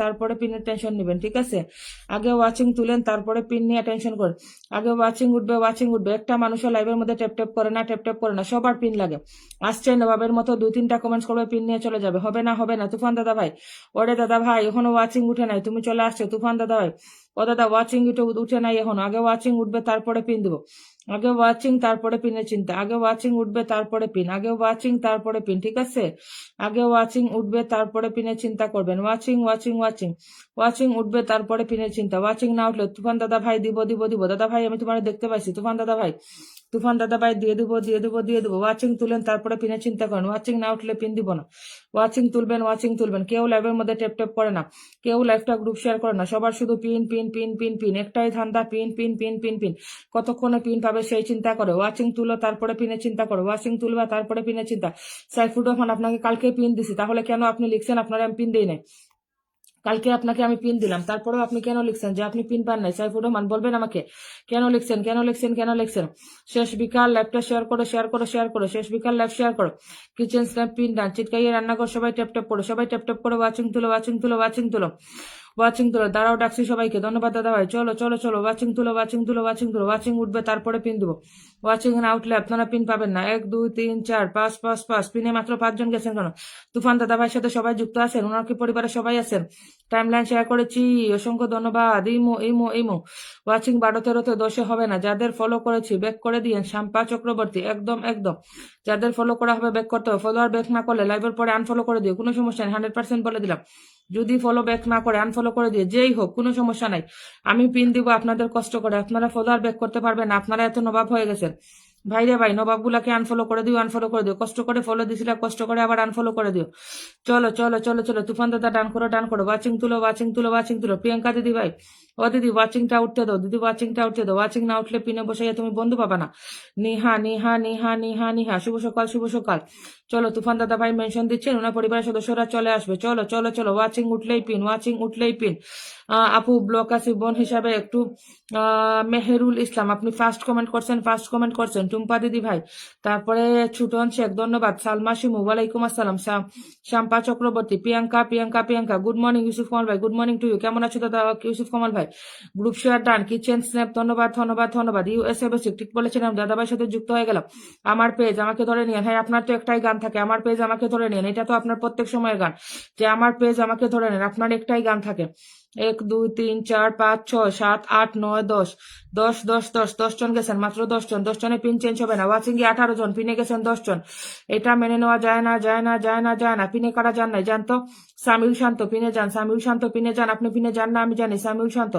তারপরে পিনের টেনশন নেবেন, ঠিক আছে? আগে ওয়াচিং তুলেন, তারপরে পিন নিয়ে টেনশন করেন। আগে ওয়াচিং উঠবে। একটা মানুষও লাইভের মধ্যে ট্যাপ করে না, সবার পিন লাগে। আসছে নবাবের মতো 2-3টা কমেন্টস করবে, পিন নিয়ে চলে যাবে। হবে না। তুফান দাদা ভাই, ওরে দাদা ভাই, এখনো ওয়াচিং উঠে নাই, তুমি চলে আসছো তুফান দাদা ভাই। ও দাদা, ওয়াচিং উঠে নাই এখনো। আগে ওয়াচিং উঠবে, তারপরে পিন দিব। আগে ওয়াচিং, তারপরে পিনের চিন্তা। আগে ওয়াচিং উঠবে, তারপরে পিন। আগে ওয়াচিং, তারপরে পিন, ঠিক আছে? আগে ওয়াচিং উঠবে, তারপরে পিনের চিন্তা করবেন। ওয়াচিং উঠবে, তারপরে পিনের চিন্তা। ওয়াচিং না উঠলে তুফান দাদা ভাই দিব। দাদা ভাই, আমি তোমার দেখতে পাইছি তুফান দাদা ভাই দিয়ে দিব। ওয়াচিং তুলেন, তারপরে পিনের চিন্তা করেন। ওয়াচিং না উঠলে পিন দিব না। ওয়াচিং তুলবেন। কেউ লাইভের মধ্যে ট্যাপ করে না, কেউ লাইভটা গ্রুপ শেয়ার করে না, সবার শুধু পিন। একটাই ধান্দা, পিন। কতক্ষণে পিন পাবে সেই চিন্তা করে। ওয়াচিং তুলো, তারপরে পিনের চিন্তা করো। ওয়াচিং তুলবা, তারপরে পিনের চিন্তা। সাইফুর রহমান, আপনাকে কালকে পিন দিছি, তাহলে কেন আপনি লিখছেন আপনারা আমি পিন দিই নাই? কালকে আপনাকে আমি পিন দিলাম, তারপরেও আপনি কেন লিখছেন যে আপনি পিন পান নাই? সাইফুর রহমান, বলবেন আমাকে কেন লিখছেন? শেষ বিকাল লাইভটা শেয়ার করো। শেষ বিকাল লাইভ শেয়ার করো। কিচেন স্ন্যাপ পিন ডান, চিটকাইয়ে রান্নাঘর সবাই ট্যাপ করো। ওয়াচিং তুলো। দাঁড়াও, ডাকছি সবাইকে। ধন্যবাদ দাদা ভাই। চলো। ওয়াচিং তুলো। ওয়াচিং উঠবে, তারপরে পিন দিব। ওয়াচিং না উঠলে আপনারা পিন পাবেন না। 1 2 3 4 5 পিনে মাত্র 5 জন গেছেন কেন? তুফান দাদা ভাইয়ের সাথে সবাই যুক্ত আছেন? ওনার কি পরিবারের সবাই আছেন? টাইমলাইন শেয়ার করেছি, অসংখ্য ধন্যবাদ। ইমো। ওয়াচিং 12-13-তে 10-এ হবে না। যাদের ফলো করেছি ব্যাক করে দিয়েন। শাম্পা চক্রবর্তী, একদম। যাদের ফলো করা হবে ব্যাক করতে হবে। ফলোয়ার ব্যাক না করলে লাইভের পরে আনফলো করে দিও, কোনো সমস্যা নেই। 100% বলে দিলাম, যদি ফলো ব্যাক না করে আনফলো করে দিয়ে যেই হোক, কোনো সমস্যা নাই। আমি পিন দিব আপনাদের কষ্ট করে। আপনারা ফলোয়ার ব্যাক করতে পারবেন না, আপনারা এত নবাব হয়ে গেছেন। ভাই রে ভাই, নবাব গুলাকে আনফলো করে দিও। কষ্ট করে ফলো দিছিল, কষ্ট করে আবার আনফলো করে দিও। চলো। তুফান দাদা ডান করো। ওয়াচিং তুলো। প্রিয়াঙ্কা দিদি ভাই, ও দিদি ওয়াচিংটা উঠতে দাও। ওয়াচিং না উঠলে পিনে বসাইয়া তুমি বন্ধু পাবা না। নিহা। শুভ সকাল। চলো, তুফান দাদা ভাই মেনশন দিচ্ছেন, ওনার পরিবারের সদস্যরা চলে আসবে। চলো। ওয়াচিং উঠলেই পিন। আপু ব্লক আছে বোন হিসাবে একটু। মেহেরুল ইসলাম, আপনি ফার্স্ট কমেন্ট করছেন। টুম্পা দিদি ভাই, তারপরে ছুটন শেখ, ধন্যবাদ। সালমা শিমু, ওয়ালাইকুম আসসালাম। শাম্পা চক্রবর্তী, প্রিয়াঙ্কা, গুড মর্নিং ইউসুফ কামাল ভাই, গুড মর্নিং টু ইউ। কেমন আছো দাদা ইউসুফ কামাল ভাই? Group share done, kitchen snap, ধন্যবাদ। ইউএসএ বেসিক, ঠিক বলেছিলাম, দাদা ভাইয়ের সাথে যুক্ত হয়ে গেলাম। আমার পেজ আমাকে ধরে নিয়েন। হ্যাঁ, আপনার তো একটাই গান থাকে, আমার পেজ আমাকে ধরে নিয়েন। এটা তো আপনার প্রত্যেক সময়ের গান, যে আমার পেজ আমাকে ধরে নেন। আপনার একটাই গান থাকে। 1 2 3 4 5 6 7 8 9 10 10 জন গেছেন, মাত্র 10 জন। 10 জনে পিন চেঞ্জ হবে না। ওয়াচিং এ 18 জন, পিনে গেছেন 10 জন। এটা মেনে নেওয়া যায় না। পিনে করা যান নাই, জানতো। সামিউল শান্ত, পিনে যান। আপনি পিনে যান না, আমি জানি। সামিউল শান্ত,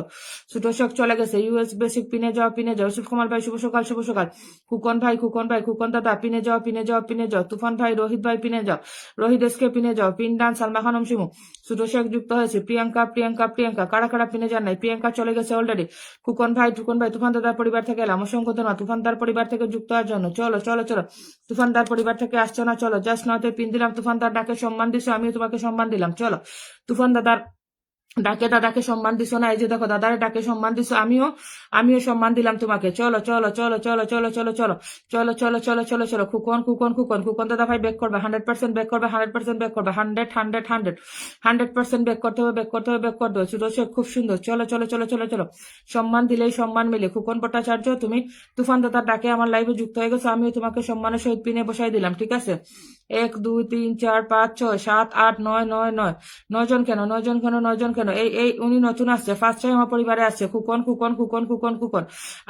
সুতোষক চলে গেছে। ইউএস বেসিক, পিনে যাও। ইউসুফ কুমার ভাই, শুভ সকাল। খুকন ভাই, খুকন দাদা, পিনে যাও। তুফান ভাই, রোহিত ভাই, পিনে যাও। রোহিত এসকে, পিনে যাও। Pin done, Salma Khanam Shimu. সুতোষক যুক্ত হয়েছে। প্রিয়াঙ্কা, কারা পিনে যান নাই? প্রিয়াঙ্কা চলে গেছে অলরেডি। খুকন ভাই, তুফান দাদার পরিবার থেকে এলাম, অসংখ্য ধন্যবাদ তুফানদার পরিবার থেকে যুক্ত হওয়ার জন্য। চলো। তুফানদার পরিবার থেকে আসছো না? চলো, জাস্ট নয়তে পিন দিলাম। তুফানদার ডাকে সম্মান দিছো, আমিও তোমাকে সম্মান দিলাম। চলো, তুফান দাদার ডাকে দাদাকে সম্মান দিছো না? এই যে দেখো, দাদারে ডাকে সম্মান দিছো, আমিও সম্মান দিলাম তোমাকে। চলো। খুকন দাদা ভাই ব্যাক করবে, 100% ব্যাক করবে। 100% ব্যাক করতে হবে। সুদর্শক, খুব সুন্দর। চলো। সম্মান দিলেই সম্মান মিলে। খুকন ভট্টাচার্য, তুমি তুফান দাদার ডাকে আমার লাইভে যুক্ত হয়ে গেছো, আমিও তোমাকে সম্মানের সহিত পিনে বসাই দিলাম, ঠিক আছে? 1 2 3 4 5 6 7 8 9 9 জন কেন? 9 জন কেন? এই উনি নতুন আসছে, ফার্স্ট টাইম আমার পরিবারে আসছে। খুকন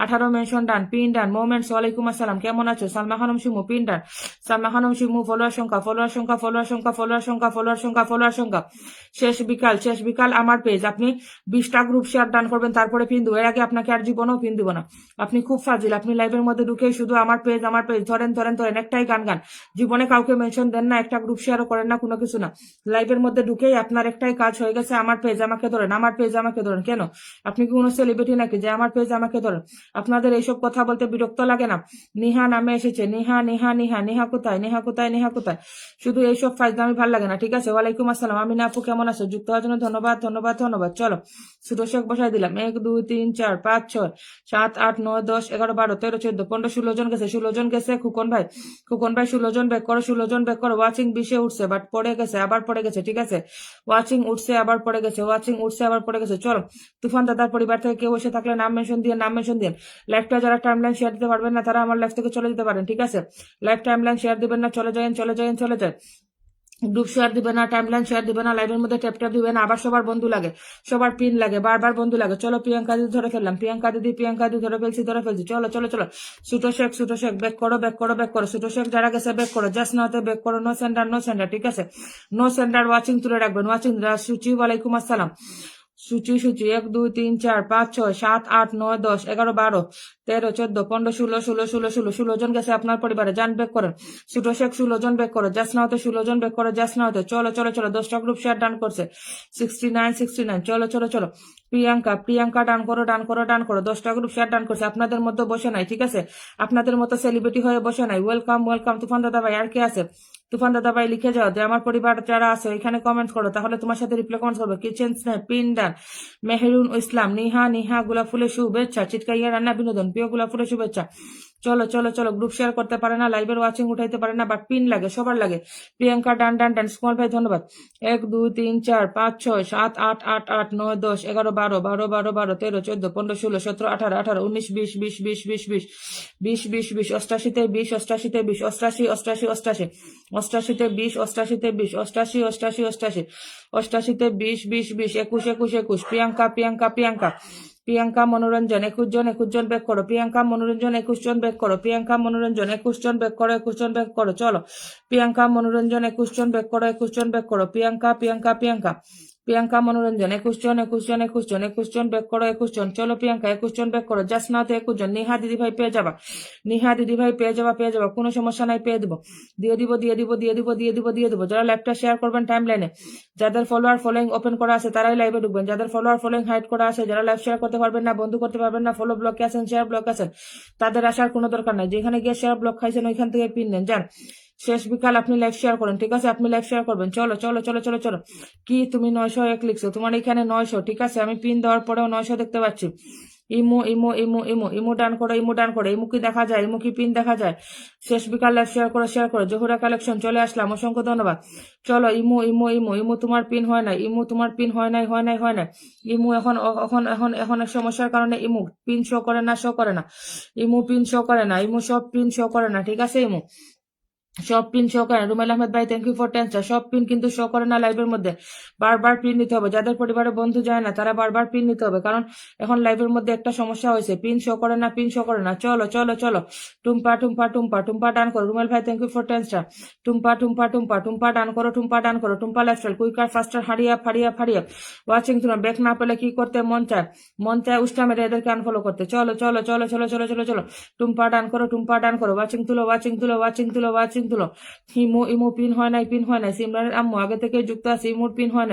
18 মেনশন ডান, পিন ডান। মোমেন্টস, ওয়ালাইকুম আসসালাম, কেমন আছো? Salma Khanam Shimu, pin done. Salma Khanam Shimu, follower সংখ্যা। শেষ বিকাল আমার পেজ। আপনি 20টা গ্রুপ শেয়ার ডান করবেন, তারপরে পিন দেবো। এর আগে আপনাকে আর জীবনেও পিন দিব না। আপনি খুব ফাজিল। আপনি লাইভের মধ্যে ঢুকেই শুধু আমার পেজ ধরেন। একটাই গান। জীবনে কাউকে মেনশন দেন না, একটা গ্রুপ শেয়ারও করেন না, কোনো কিছু না। লাইভের মধ্যে ঢুকেই আপনার একটাই কাজ হয়ে গেছে, আমার পেজ আমাকে ধরেন। কেন? আপনি কি কোনো সেলিব্রিটি নাকি যে আমার পেজ আমাকে ধরেন? আপনাদের এইসব কথা বলতে বিরক্ত লাগে না? নিহা নামে এসেছে। নিহা কোথায়? শুধু এইসব ফাইজলামি ভাল লাগে না, ঠিক আছে? ওয়ালাইকুম আসসালাম, আমি আপু, কেমন আছো? যুক্ত হওয়ার জন্য ধন্যবাদ। চলো, সুদর্শক বসাই দিলাম। 1 2 3 4 5 6 7 8 9 10 11 12 13 14 15 16 জন গেছে। খুকন ভাই 16 জন ব্যাক করো। 16 জন ব্যাক করো। ওয়াচিং 20-এ উঠছে বাট পড়ে গেছে, আবার পড়ে গেছে, ঠিক আছে। ওয়াচিং উঠছে আবার পড়ে গেছে, ওয়াচিং উঠছে আবার পড়ে গেছে। চলো, তুফান দাদার পরিবার থেকে কেউ এসে থাকলে নাম মেনশন দিয়ে, নাম মেনশন দিয়ে। লাইভটা যারা টাইমলাইন শেয়ার দিতে পারবেন না তারা আমার লাইভ থেকে চলে যেতে পারেন, ঠিক আছে। লাইভ টাইমলাইন শেয়ার দিবেন না, চলে যায়, চলে যায়, চলে যায়। গ্রুপ শেয়ার দিবে না, টাইমলাইন শেয়ার দিবে না, লাইভের মধ্যে ট্যাপ ট্যাপ দিবে না, আবার সবার বন্ধু লাগে, সবার পিন লাগে, বারবার বন্ধু লাগে। চলো, প্রিয়াঙ্কা দিদি ধরে ফেললাম, প্রিয়াঙ্কা দিদি ধরে ফেলছি, ধরে ফেলছি। চলো চলো চলো, সুটো শেখ ব্যাক করো, ব্যাক করো, ব্যাক করো। সুটো শেখ যারা গেছে ব্যাক করো, জাস্ট নাওতে ব্যাক করো। নো সেন্টার, ঠিক আছে। নো সেন্টার, ওয়াচিং তুলে রাখবেন, ওয়াচিং। সুচি, ওয়ালাইকুম আসসালাম। সূচি 1 2 3 4 5 6 7 8 9 10 11 12 13 14 15 16 জন গেছে আপনার পরিবারে, যান ব্যাক করেন। সুটো শেখ 16 জন ব্যাক করো, জাস্ট নাওতে 16 জন ব্যাক করো, জাস্ট নাওতে। চলো চলো চলো, 10টা গ্রুপ শেয়ার ডান করছে, 69। চলো চলো চলো, প্রিয়াঙ্কা ডান করো, ডান করো, ডান করো। 10টা গ্রুপ শেয়ার ডান করছে, আপনাদের মধ্যে বসে নাই, ঠিক আছে। আপনাদের মতো সেলিব্রিটি হয়ে বসে নাই। Welcome welcome. তুফান দাদা ভাই, আর কে আছে? তুফান দাদা ভাই লিখে যাও যে আমার পরিবার যারা আছে এখানে কমেন্ট করো, তাহলে তোমার সাথে রিপ্লাই কমেন্ট করবো। Kitchen snap, pin done, Mehrun Islam, Niha গোলাপ ফুলের শুভেচ্ছা, চিৎকাইয়া রান্না বিনোদন, প্রিয় গোলাপ ফুলের শুভেচ্ছা। চলো চলো চলো, গ্রুপ শেয়ার করতে পারে না, লাইভের ওয়াচিং উঠাইতে পারে না, বাট পিন লাগে, সবার লাগে। প্রিয়াঙ্কা ডান ডান ডান, স্মল ভাই ধন্যবাদ। 1 2 3 4 5 6 7 8 8 8 9 10 11 12 12 12 12 13 14 15 16 17 18 18 19 20 20 20 20 20 20 20 20 88-তে 20 88-তে 20 88 88 88 88-তে 20 88-তে 20 88 88 88 88-তে 20 20 20 21 21 21। প্রিয়াঙ্কা মনোরঞ্জন 21 জন ব্যাক করো, প্রিয়াঙ্কা মনোরঞ্জন 21 জন ব্যাক করো, প্রিয়াঙ্কা মনোরঞ্জন 21 জন ব্যাক করো, 21 জন ব্যাক করো। চলো, প্রিয়াঙ্কা মনোরঞ্জন 21 জন ব্যাক করো, 21 জন ব্যাক করো। প্রিয়াঙ্কা মনোরঞ্জন 21 জন ব্যাক করো, 21 জন। চলো প্রিয়াঙ্কা 21 জন ব্যাক করো, জাস্ট নাতে 21 জন। নিহা দিদি ভাই পেয়ে যাবা, পেয়ে যাবা, কোনো সমস্যা নাই, পেয়ে দেবো, দিয়ে দিব। যারা লাইভটা শেয়ার করবেন টাইম লাইনে, যাদের ফলোয়িং ওপেন করা আছে তারাই লাইভে ঢুকবেন, যাদের ফলোয়িং হাইড করা আছে, যারা লাইভ শেয়ার করতে পারবেন না, বন্ধু করতে পারবেন না, ফলো ব্লকে আছেন, শেয়ার ব্লক আছেন, তাদের আসার কোনো দরকার নাই। যেখানে গিয়ে শেয়ার ব্লক খাইছেন ওইখান থেকে পিন নেন, যান। শেষ বিকাল আপনি লাইভ শেয়ার করেন, ঠিক আছে, আপনি লাইভ শেয়ার করবেন। চলো চলো চলো চলো চলো। কি তুমি 901 লিখছো, তোমার এখানে 900, ঠিক আছে, আমি পিন দেওয়ার পরেও 900 দেখতে পাচ্ছি। ইমো ডান করো, ইমো কি দেখা যায়, ইমো কি পিন দেখা যায়। শেষ বিকাল লাইভ শেয়ার করো। জহুরা কালেকশন চলে আসলাম, অসংখ্য ধন্যবাদ। চলো, ইমো তোমার পিন হয় নাই, ইমো এখন এক সমস্যার কারণে ইমো পিন শো করে না, ইমো পিন শো করে না, ইমো সব পিন শো করে না, ঠিক আছে। ইমো সব পিন শো করে। রুমেল আহমেদ ভাই, থ্যাংক ইউ ফর 10 স্টার। সব পিন কিন্তু শো করে না লাইভের মধ্যে, বারবার পিন নিতে হবে। যাদের পরিবারে বন্ধু যায় না তারা বারবার পিন নিতে হবে, কারণ এখন লাইভের মধ্যে একটা সমস্যা হয়েছে, পিন শো করে না। চলো চলো চলো, টুম্পা ডান করো। রুমেল ভাই, thank you for 10 star. Tumpa done করো, Tumpa lifestyle, quicker faster, Haria watching. তোমার ব্যাক না পেলে কি করতে মন চায় উষ্টা মেরে এদেরকে আনফলো করতে। চলো চলো চলো চলো চলো চলো চলো, টুম্পা ডান করো, ওয়াচিং তুলো। ইমো পিন হয় নাই, সিমরানের আম্মু আগে থেকে যুক্ত আছে, ইমোর পিন হয়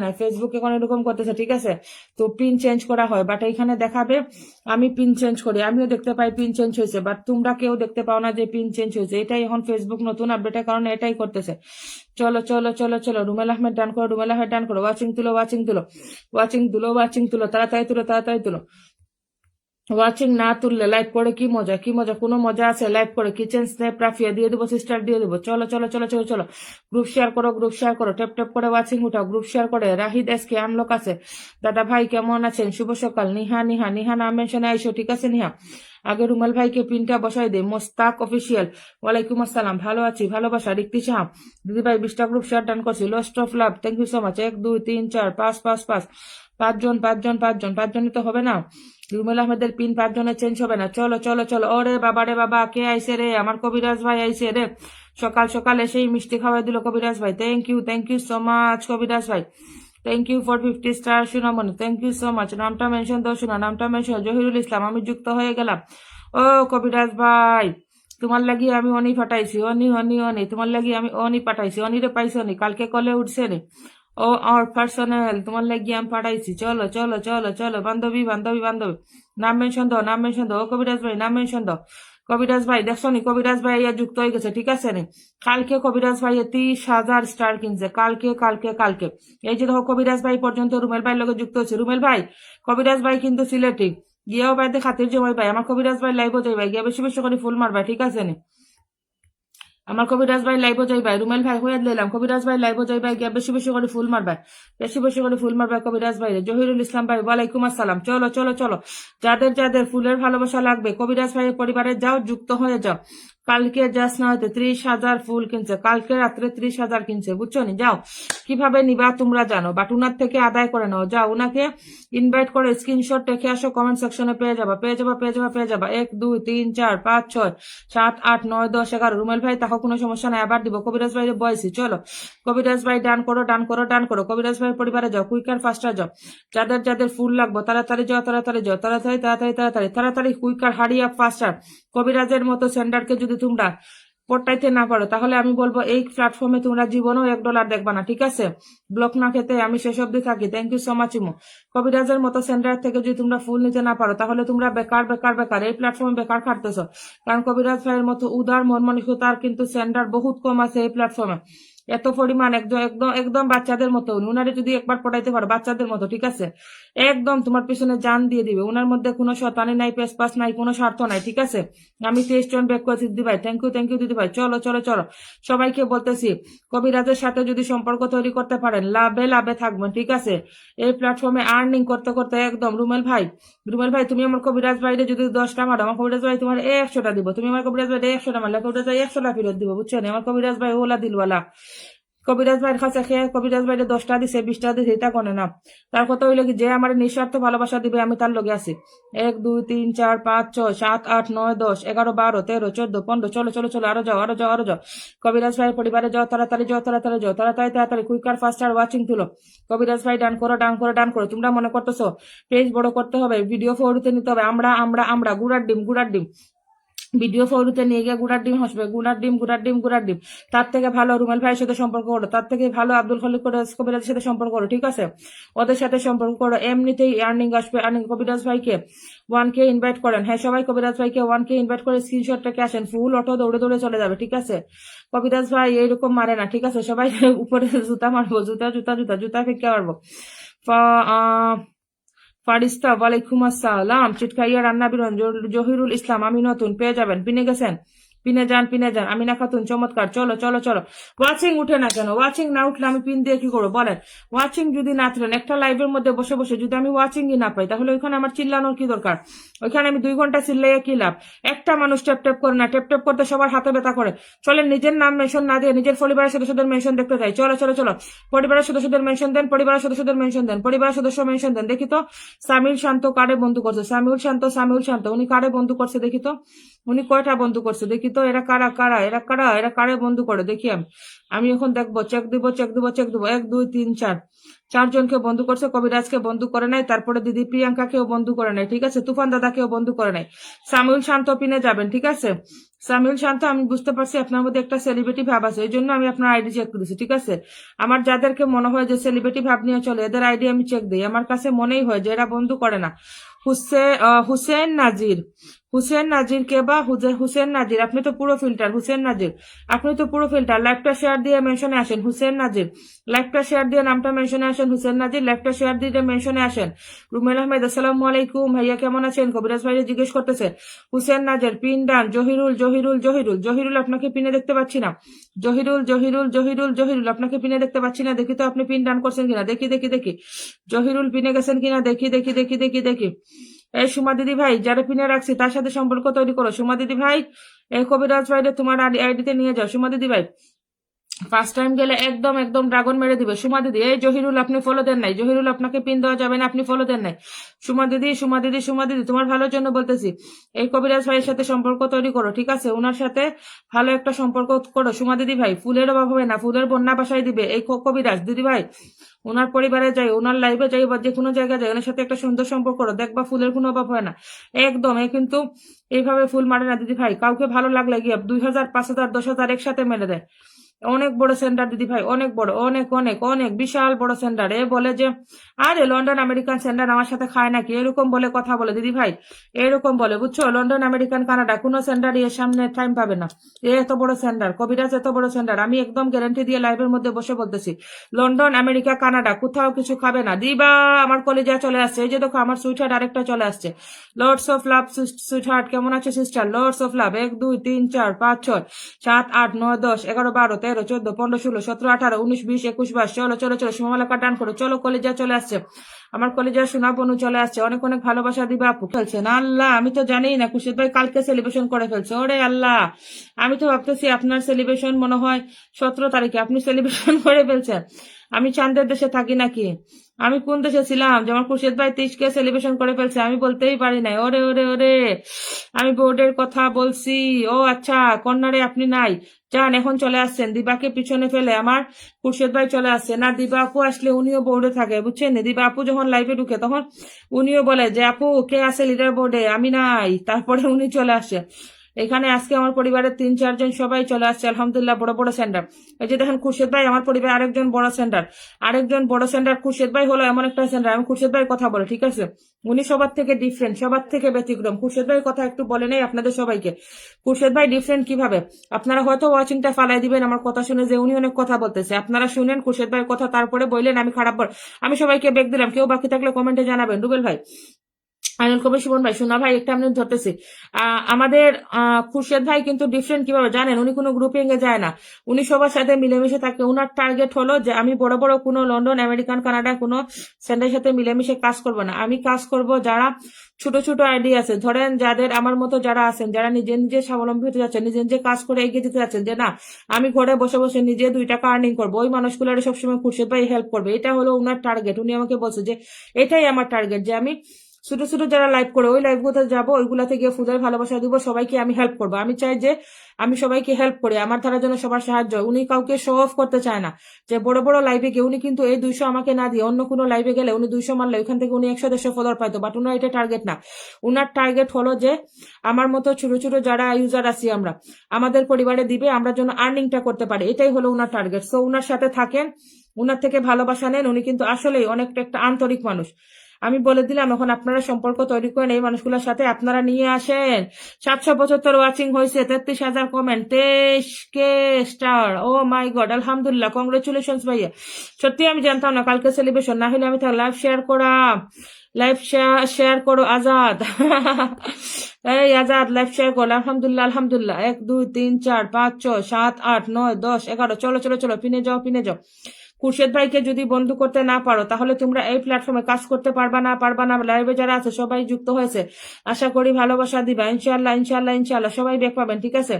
নাই, ফেসবুক এখন এরকম করতেছে, ঠিক আছে। তো পিন চেঞ্জ করা হয়, বাট এখানে দেখাবে আমি পিন চেঞ্জ করি, আমিও দেখতে পাই পিন চেঞ্জ হয়েছে, বাট তোমরা কেউ দেখতে পাও না যে পিন চেঞ্জ হয়েছে। এটাই এখন ফেসবুক নতুন আপডেটের কারণে এটাই করতেছে। চলো চলো চলো চলো, রুমেল আহমেদ ডান করো, ওয়াচিং তুলো, তাড়াতাড়ি তুলো। ওয়াচিং না তুললে লাইভ করে কি মজা, কোনো মজা আছে লাইভ করে? কিচেন স্ন্যাপ রাফিয়া দিয়ে দেবো, সিস্টার দিয়ে দেবো। চলো চলো চলো চলো চলো, গ্রুপ শেয়ার করো, ট্যাপ করে ওয়াচিং উঠাও, গ্রুপ শেয়ার করে। রাহিদ এসকে আনলক আছে, দাদা ভাই কেমন আছেন, শুভ সকাল। নিহা নাম মেনশনে আইসো, ঠিক আছে নিহা। আগে রুমাল ভাইকে পিনটা বসাই দে। মোস্তাক অফিসিয়াল, ওয়ালাইকুম আসসালাম, ভালো আছি, ভালোবাসা। রিক্তি শাহ, দিদি ভাই 20টা গ্রুপ শেয়ার ডান করছি, লস্ট of love, thank you so much. 1 2 3 4 5 পাঁচজনই তো হবে না। রুমেল আহমেদের পিন 5 জনের চেঞ্জ হবে না। চলো চলো চলো, ওরে বাবা কে আইসে রে, আমার কবিরাজ ভাই আইসে রে, সকাল এসেই মিষ্টি খাওয়াই দিল কবিরাজ ভাই। Thank you so much Kabiraj ভাই, thank you for 50 star. Sunamoni, thank you so much. নামটা মেনশন দাও শোনা, নামটা মেনশন জহিরুল ইসলাম, আমি যুক্ত হয়ে গেলাম। ও কবিরাজ ভাই, তোমার লাগি আমি অনি ফাটাইছি, অনি তোমার লাগি আমি অনি পাঠাইছি, অনিরে পাইছি, অনি কালকে কলে উঠছে নি, ও আর পার্সোনাল তোমার লাগি আমি পাঠাইছি। চলো চলো চলো চলো, বান্ধবী, নাম মেনশন দাও। ও কবিরাজ ভাই নাম মেনশন দাও। কবিরাজ ভাই দেখছো নি, কবিরাজ ভাই ইয়া যুক্ত হয়ে গেছে, ঠিক আছে নি। কালকে কবিরাজ ভাই 30,000 স্টার কিনছে, কালকে। এই যে দেখো কবিরাজ ভাই পর্যন্ত রুমেল ভাই লোকে যুক্ত হচ্ছে। রুমেল ভাই, কবিরাজ ভাই কিন্তু সিলেটি, গিয়েও বাইতে খাতির জমাই ভাই, আমার কবিরাজ ভাই লাইভও যাই ভাই, গিয়ে বেশি করে ফুল মারবাই, ঠিক আছে নি। আমার কবিরাজ ভাই লাইভ যাইবাই, রুমেল ভাই হয়ে দিলাম, কবিরাজ ভাই লাইভ যাইবাই, গিয়ে বেশি বেশি করে ফুল মারবাই, বেশি বেশি করে ফুল মারবাই কবিরাজ ভাই। জহিরুল ইসলাম ভাই ওয়ালাইকুম আসসালাম। চলো চলো চলো, যাদের যাদের ফুলের ভালোবাসা লাগবে কবিরাজ ভাইয়ের পরিবারে যাও, যুক্ত হয়ে যাও। কালকে জাস্ট না হয়তো 30,000 ফুল কিনছে, কালকে রাত্রে 30,000 কিনছে, বুঝছো নি? যাও, কিভাবে নিবা তোমরা জানো, বাট উনার থেকে আদায় করে নাও, যাও উনাকে ইনভাইট করে স্ক্রিনশট রেখে আসো, কমেন্ট সেকশনে পেয়ে যাবা, পেয়ে যাবা, পেয়ে যাবা, পেয়ে যাবা। 1 2 3 4 5 6 7 8 9 10 11। রুমেল ভাই তাকে কোনো সমস্যা নাই, আবার দিব। কবিরাজ ভাইয়ের বয়সী, চলো কবিরাজ ভাই ডান করো, ডান করো, ডান করো, কবিরাজ ভাইয়ের পরিবারে যাও, কুইকার ফাস্টার যাও। যাদের যাদের ফুল লাগবে তাড়াতাড়ি যাও, তাড়াতাড়ি যাও, তাড়াতাড়ি তাড়াতাড়ি তাড়াতাড়ি তাড়াতাড়ি, কুইকার হারি আপ ফাস্টার। কবিরাজের মতো সেন্ডারকে যদি তোমরা পটাইতে না পারো তাহলে আমি বলবো এই প্ল্যাটফর্মে তোমরা জীবনেও $1 দেখবা না, ঠিক আছে? ব্লক না খেতে আমি শেষ অব্দি থাকি। থ্যাংক ইউ সো মাচ ইমু। কবিরাজের মতো সেন্টার থেকে যদি তোমরা ফুল নিতে না পারো তাহলে তোমরা বেকার বেকার বেকার এই প্ল্যাটফর্মে বেকার খাটতেছো। কারণ কবিরাজ ভাইয়ের মতো উদার মন মানসিকতার কিন্তু সেন্টার বহুত কম আছে এই প্ল্যাটফর্মে। এত পরিমাণ একদম একদম একদম বাচ্চাদের মতো, উনারে যদি একবার পড়াইতে পারো বাচ্চাদের মতো, ঠিক আছে? একদম তোমার পিছনে জান দিয়ে দিবে। উনার মধ্যে কোনো শতানি নাই, পেসপাস নাই, কোনো স্বার্থ নাই, ঠিক আছে? আমি 23 জন ব্যাক করেছি দিদি ভাই, থ্যাংক ইউ দিদি ভাই। চলো চলো চলো, সবাইকে বলতেছি কবিরাজের সাথে যদি সম্পর্ক তৈরি করতে পারেন লাভে লাভে থাকবেন, ঠিক আছে? এই প্ল্যাটফর্মে আর্নিং করতে করতে একদম। রুমেল ভাই তুমি আমার কবিরাজ ভাইরে যদি 10টা মারো, আমার কবিরাজ ভাই তোমার 100টা দিব। তুমি আমার কবিরাজ ভাই 100টা মারলে কবিরাজ ভাই 100টা ফেরত দিব, বুঝছো? আমার কবিরাজ ভাই ওলা দিলওয়ালা। কবিরাজ ভাইয়ের কাছে খেয়ে কবিরাজ ভাইরে 10টা দিছে, 20টা দিছে, এটা কোনে না। তার কথা হইলো কি, যে আমার নিঃস্বার্থ ভালোবাসা দিবে আমি তার লগে আছি। 1 2 3 4 5 6 7 8 9 10 11 12 13 14 15। চলো চলো চলো, আরো যাও আরো যাও আরো যাও। কবিরাজ ভাইয়ের পরিবারে যাও, তাড়াতাড়ি যাও, তাড়াতাড়ি যাও, তাড়াতাড়ি তাড়াতাড়ি, কুইকার ফাস্টার ওয়াচিং তুলো। কবিরাজ ভাই ডান করো, ডান করো, ডান করো। তোমরা মনে করতেছো পেজ বড় করতে হবে, ভিডিও ফরওয়ার্ড নিতে হবে, আমরা আমরা আমরা গুড়ার ডিম গুড়ার ডিম, ভিডিও ফরওয়ার্ডে নিয়ে গিয়ে গুড়ার ডিম হাসবে, গুড়ার ডিম গুড়ার ডিম গুড়ার ডিম। তার থেকে ভালো রুমেল ভাইয়ের সাথে সম্পর্ক করো, তার থেকে ভালো আব্দুল খলিক কবিরাজের সাথে সম্পর্ক করো, ঠিক আছে? ওদের সাথে সম্পর্ক করো, এমনিতেই আর্নিং আসবে। আর্নিং কবিরাজ ভাইকে 1K ইনভাইট করেন, হ্যাঁ সবাই কবিরাজ ভাইকে 1K ইনভাইট করে স্ক্রিনশট রেখে আসেন, ফুল অটো দৌড়ে দৌড়ে চলে যাবে, ঠিক আছে? কবিরাজ ভাই এইরকম মারে না, ঠিক আছে? সবাই উপরে জুতা মারবো, জুতা জুতা জুতা জুতা ফেঁকে মারবো। ফারিস্তা ওয়ালাইকুম আসসালাম। চিটকাইয়া রান্না বিরন জহিরুল ইসলাম, আমি নতুন, পেয়ে যাবেন। পিনে গেছেন, পিনে যান পিনে যান। আমিনা খাতুন চমৎকার। চলো চলো চলো, ওয়াচিং উঠে না কেন? ওয়াচিং না উঠলে আমি পিন দিয়ে কি করবো বলেন? ওয়াচিং যদি না তুলেন, একটা লাইভের মধ্যে বসে বসে যদি আমি ওয়াচিংই না পাই তাহলে ওইখানে আমার চিল্লানোর কি দরকার? ওইখানে আমি 2 ঘন্টা চিল্লাইয়া কি লাভ? একটা মানুষ ট্যাপ ট্যাপ করে না, ট্যাপ ট্যাপ করতে সবার হাতে ব্যথা করে। চলেন নিজের নাম মেনশন না দিয়ে নিজের পরিবারের সদস্যদের মেনশন দেখতে চাই। চলো চলো চলো, পরিবারের সদস্যদের মেনশন দেন, পরিবারের সদস্যদের মেনশন দেন, পরিবারের সদস্য মেনশন দেন। দেখি তো সামিউল শান্ত কারে বন্ধু করছে? সামিউল শান্ত উনি কারে বন্ধু করছে দেখি তো, উনি কয়টা বন্ধু করছে দেখি তো। এরা কারা কারা এরা কারা এরা কারে বন্ধু করে দেখি আমি। আমি এখন দেখবো, চেক দিব চেক দিব চেক দিব। 1 2 3 4 4জনকে বন্ধু করছে, কবিরাজকে বন্ধু করে নাই, তারপরে দিদি প্রিয়াঙ্কাকেও বন্ধু করে নাই, ঠিক আছে? তুফান দাদাকেও বন্ধু করে নাই। সামিউল শান্ত পিনে যাবেন, ঠিক আছে? সামিউল শান্ত, আমি বুঝতে পারছি আপনার মধ্যে একটা সেলিব্রিটি ভাব আছে, এই জন্য আমি আপনার আইডি চেক করেছি, ঠিক আছে? আমার যাদেরকে মনে হয় যে সেলিব্রিটি ভাব নিয়ে চলে এদের আইডি আমি চেক দিই, আমার কাছে মনেই হয় যে এরা বন্ধু করে না। হুসেন নাজির, হুসেন নাজির কে বা হুসেন নাজির, আপনি তো পুরো ফিল্টার। হুসেন নাজির, আপনি তো পুরো ফিল্টার। লাইভটা শেয়ার দিয়ে মেনশনে আসেন হুসেন নাজির, লাইভটা শেয়ার দিয়ে নামটা মেনশনে আসেন হুসেন নাজির, লাইভটা শেয়ার দিয়ে মেনশনে আসেন। রুমেল আহমেদ, আসসালামু আলাইকুম ভাইয়া, কেমন আছেন? কবিরাজ ভাইয়া জিজ্ঞেস করতেছে। হুসেন নাজির পিন ডান। জহিরুল জহিরুল জহিরুল জহিরুল, আপনাকে পিনে দেখতে পাচ্ছি না। জহিরুল জহিরুল জহিরুল জহিরুল, আপনাকে পিনে দেখতে পাচ্ছি না, দেখি তো আপনি পিন ডান করছেন কিনা, দেখি দেখি দেখি। জহিরুল পিনে গেছেন কিনা দেখি দেখি দেখি দেখি দেখি। এই সুমা দিদি ভাই, যারা পিনে রাখছি তার সাথে সম্পর্ক তৈরি করো। সুমা দিদি ভাই, এই কবিরাজ ভাইরে তোমার আইডিতে নিয়ে যাও। সুমা দিদি ভাই, ফার্স্ট টাইম গেলে একদম একদম ড্রাগন মেরে দিবে। সুমা দিদি, এই জহিরুল আপনি ফলো দেন নাই, জহিরুল আপনাকে পিন দেওয়া যাবে না, আপনি ফলো দেন নাই। সুমা দিদি সুমা দিদি সুমা দিদি, তোমার ভালোর জন্য বলতেছি, এই কবিরাজ ভাইয়ের সাথে সম্পর্ক তৈরি করো, ঠিক আছে? ওনার সাথে ভালো একটা সম্পর্ক করো সুমা দিদি ভাই। ফুলের অভাব হবে না, ফুলের বন্যা বাসায় দিবে এই কবিরাজ দিদি ভাই। ওনার পরিবারে যাই, ওনার লাইভে যাই, বা যে কোনো জায়গায় যাই, ওনার সাথে একটা সুন্দর সম্পর্ক করো, দেখবা ফুলের কোনো অভাব হয় না একদম। কিন্তু এইভাবে ফুল মারে না দিদি ভাই, কাউকে ভালো লাগলে গিয়ে 2,000 5,000 10,000 একসাথে মেরে দেয়। অনেক বড় সেন্টার দিদি ভাই, অনেক বড়, অনেক অনেক অনেক বিশাল বড় সেন্টার। এ বলে যে আরে লন্ডন আমেরিকান সেন্টার আমার সাথে খায় নাকি, এরকম বলে কথা বলে দিদি ভাই, এরকম বলে বুঝছো। লন্ডন আমেরিকান কানাডা কোনো সেন্টারই এর সামনে টাইম পাবে না। এত বড় সেন্টার, কবিরাজ এত বড় সেন্টার, আমি একদম গ্যারান্টি দিয়ে লাইভের মধ্যে বসে বলতেছি, লন্ডন আমেরিকা কানাডা কোথাও কিছু খাবে না। দিবা আমার কলেজা চলে আসছে, এই যে দেখো আমার সুইটহার্ট আরেকটা চলে আসছে। লর্ডস অফ লাভ সুইটহার্ট, কেমন আছে সিস্টার? লর্ডস অফ লাভ 1 2 3 4 5 6 7 8 9 10 11 12 13 14 15 16 17 18 19 20 21 22, চলো চলো চলো সময়মালা ডান করো, চলো কলেজা চলে আসছে, আমার কলেজের সোনা বনু চলে আসছে। অনেক অনেক ভালোবাসা দিবা আপু। খেলছেন আল্লাহ, আমি তো জানি না খুরশিদ ভাই কালকে সেলিব্রেশন করে ফেলছে। ওরে আল্লাহ, আমি তো ভাবতেছি আপনার সেলিব্রেশন মনে হয় 17 তারিখে, আপনি সেলিব্রেশন করে ফেলছেন। আমি চাঁদের দেশে থাকি নাকি? আমি কোন দেশে ছিলাম যে আমার খুরশিদ ভাই 30কে সেলিব্রেশন করে ফেলছে? আমি বলতেই পারি নাই। ওরে ওরে ওরে, আমি বোর্ডের কথা বলছি। ও আচ্ছা, কর্নারে আপনি নাই, যান এখন চলে আসছেন। দিবাকে পিছনে ফেলে আমার খুরশেদ ভাই চলে আসছে। না, দিবা আপু আসলে উনিও বোর্ডে থাকে বুঝছেন। দিবা আপু যখন লাইভে ঢুকে তখন উনিও বলে যে আপু কে আছে লিডার বোর্ডে, আমি নাই, তারপরে উনি চলে আসে। এখানে আজকে আমার পরিবারের 3-4 জন সবাই চলে আসছে আলহামদুলিল্লাহ, বড় বড় সেন্টার। এই যে দেখেন খুরশেদ ভাই আমার পরিবার আরেকজন বড় সেন্টার, আরেকজন বড় সেন্টার। খুরশেদ ভাই হলো এমন একটা সেন্টার, আমি খুরশেদ ভাইয়ের কথা বলে ঠিক আছে, উনি সবার থেকে ডিফারেন্ট, সবার থেকে ব্যতিক্রম। খুরশেদ ভাইয়ের কথা একটু বলে নেই আপনাদের সবাইকে। খুরশেদ ভাই ডিফারেন্ট কিভাবে, আপনারা হয়তো ওয়াচিংটা ফালাই দিবেন আমার কথা শুনে যে উনি অনেক কথা বলতেছে, আপনারা শুনেন খুরশেদ ভাইয়ের কথা, তারপরে বললেন আমি খারাপ বল। আমি সবাইকে বেগ দিলাম, কেউ বাকি থাকলে কমেন্টে জানাবেন। রুবেল ভাই, আইনুল কবির সুমন ভাই, সোনা ভাই, একটা আমি ধরতেছি। আমাদের খুরশেদ ভাই কিন্তু ডিফারেন্ট কিভাবে জানেন, উনি কোনো গ্রুপিং এ যায় না, উনি সবার সাথে মিলেমিশে থাকে। উনার টার্গেট হলো যে আমি বড় বড় কোনো লন্ডন আমেরিকান কানাডা কোনো সেন্টারের সাথে মিলেমিশে কাজ করব না, আমি কাজ করব যারা ছোট ছোট আইডিয়া আছে, ধরেন যাদের আমার মতো যারা আছেন, যারা নিজে নিজে স্বাবলম্বী হতে যাচ্ছেন, নিজে নিজে কাজ করে এগিয়ে যেতে যাচ্ছেন, যে না আমি ঘরে বসে বসে নিজে 2 টাকা আর্নিং করবো, ওই মানুষগুলোর সবসময় খুরশেদ ভাই হেল্প করবে। এটা হলো উনার টার্গেট। উনি আমাকে বলছে যে এটাই আমার টার্গেট, যে আমি ছোট ছোট যারা লাইভ করে ওই লাইভগুলোতে যাবো, ওইগুলাতে গিয়ে ফুলের ভালোবাসা দিব, সবাইকে আমি হেল্প করবো। আমি চাই যে আমি সবাইকে হেল্প করি, আমার দ্বারা যেন সবার সাহায্য হয়। উনি কাউকে শো অফ করতে চায় না, যে বড় বড় লাইভে গিয়ে উনি কিন্তু এই 200 আমাকে না দিয়ে অন্য কোনো লাইভে গেলে উনি 200 মারলে ওইখান থেকে উনি 100-150 ফলোয়ার পাইতো, বাট উনার এটা টার্গেট না। উনার টার্গেট হলো যে আমার মতো ছোট ছোট যারা ইউজার আছি আমরা, আমাদের পরিবারে দিবে, আমরা যেন আর্নিংটা করতে পারি, এটাই হলো উনার টার্গেট। সো উনার সাথে থাকেন, উনার থেকে ভালোবাসা নেন। উনি কিন্তু আসলেই অনেকটা একটা আন্তরিক মানুষ। আমি বলে দিলাম, এখন আপনারা সম্পর্ক তৈরি করেন এই মানুষগুলোর সাথে, আপনারা নিয়ে আসেন। 775 ওয়াচিং হয়েছে, 33,000 কমেন্ট, 23K স্টার। ও মাই গড, আলহামদুলিল্লাহ, কংগ্রেচুলেশন ভাইয়া। সত্যি আমি জানতাম না কালকে সেলিব্রেশন, না হলে আমি তাহলে লাইভ শেয়ার করা, লাইভ শেয়ার করো আজাদ। এই আজাদ লাইভ শেয়ার করো। আলহামদুলিল্লাহ আলহামদুলিল্লাহ, 1 2 3 4 5 6 7 8 9 10 11, চলো চলো চলো, পিনে যাও পিনে যাও। খুরশেদ ভাইকে যদি বন্ধ করতে না পারো তাহলে তোমরা এই প্ল্যাটফর্মে কাজ করতে পারবা না, পারবা না। লাইভে যারা আছে সবাই যুক্ত হয়েছে, আশা করি ভালোবাসা দিবা, ইনশাল্লাহ ইনশাল্লাহ ইনশাল্লাহ সবাই ব্যাক পাবেন ঠিক আছে।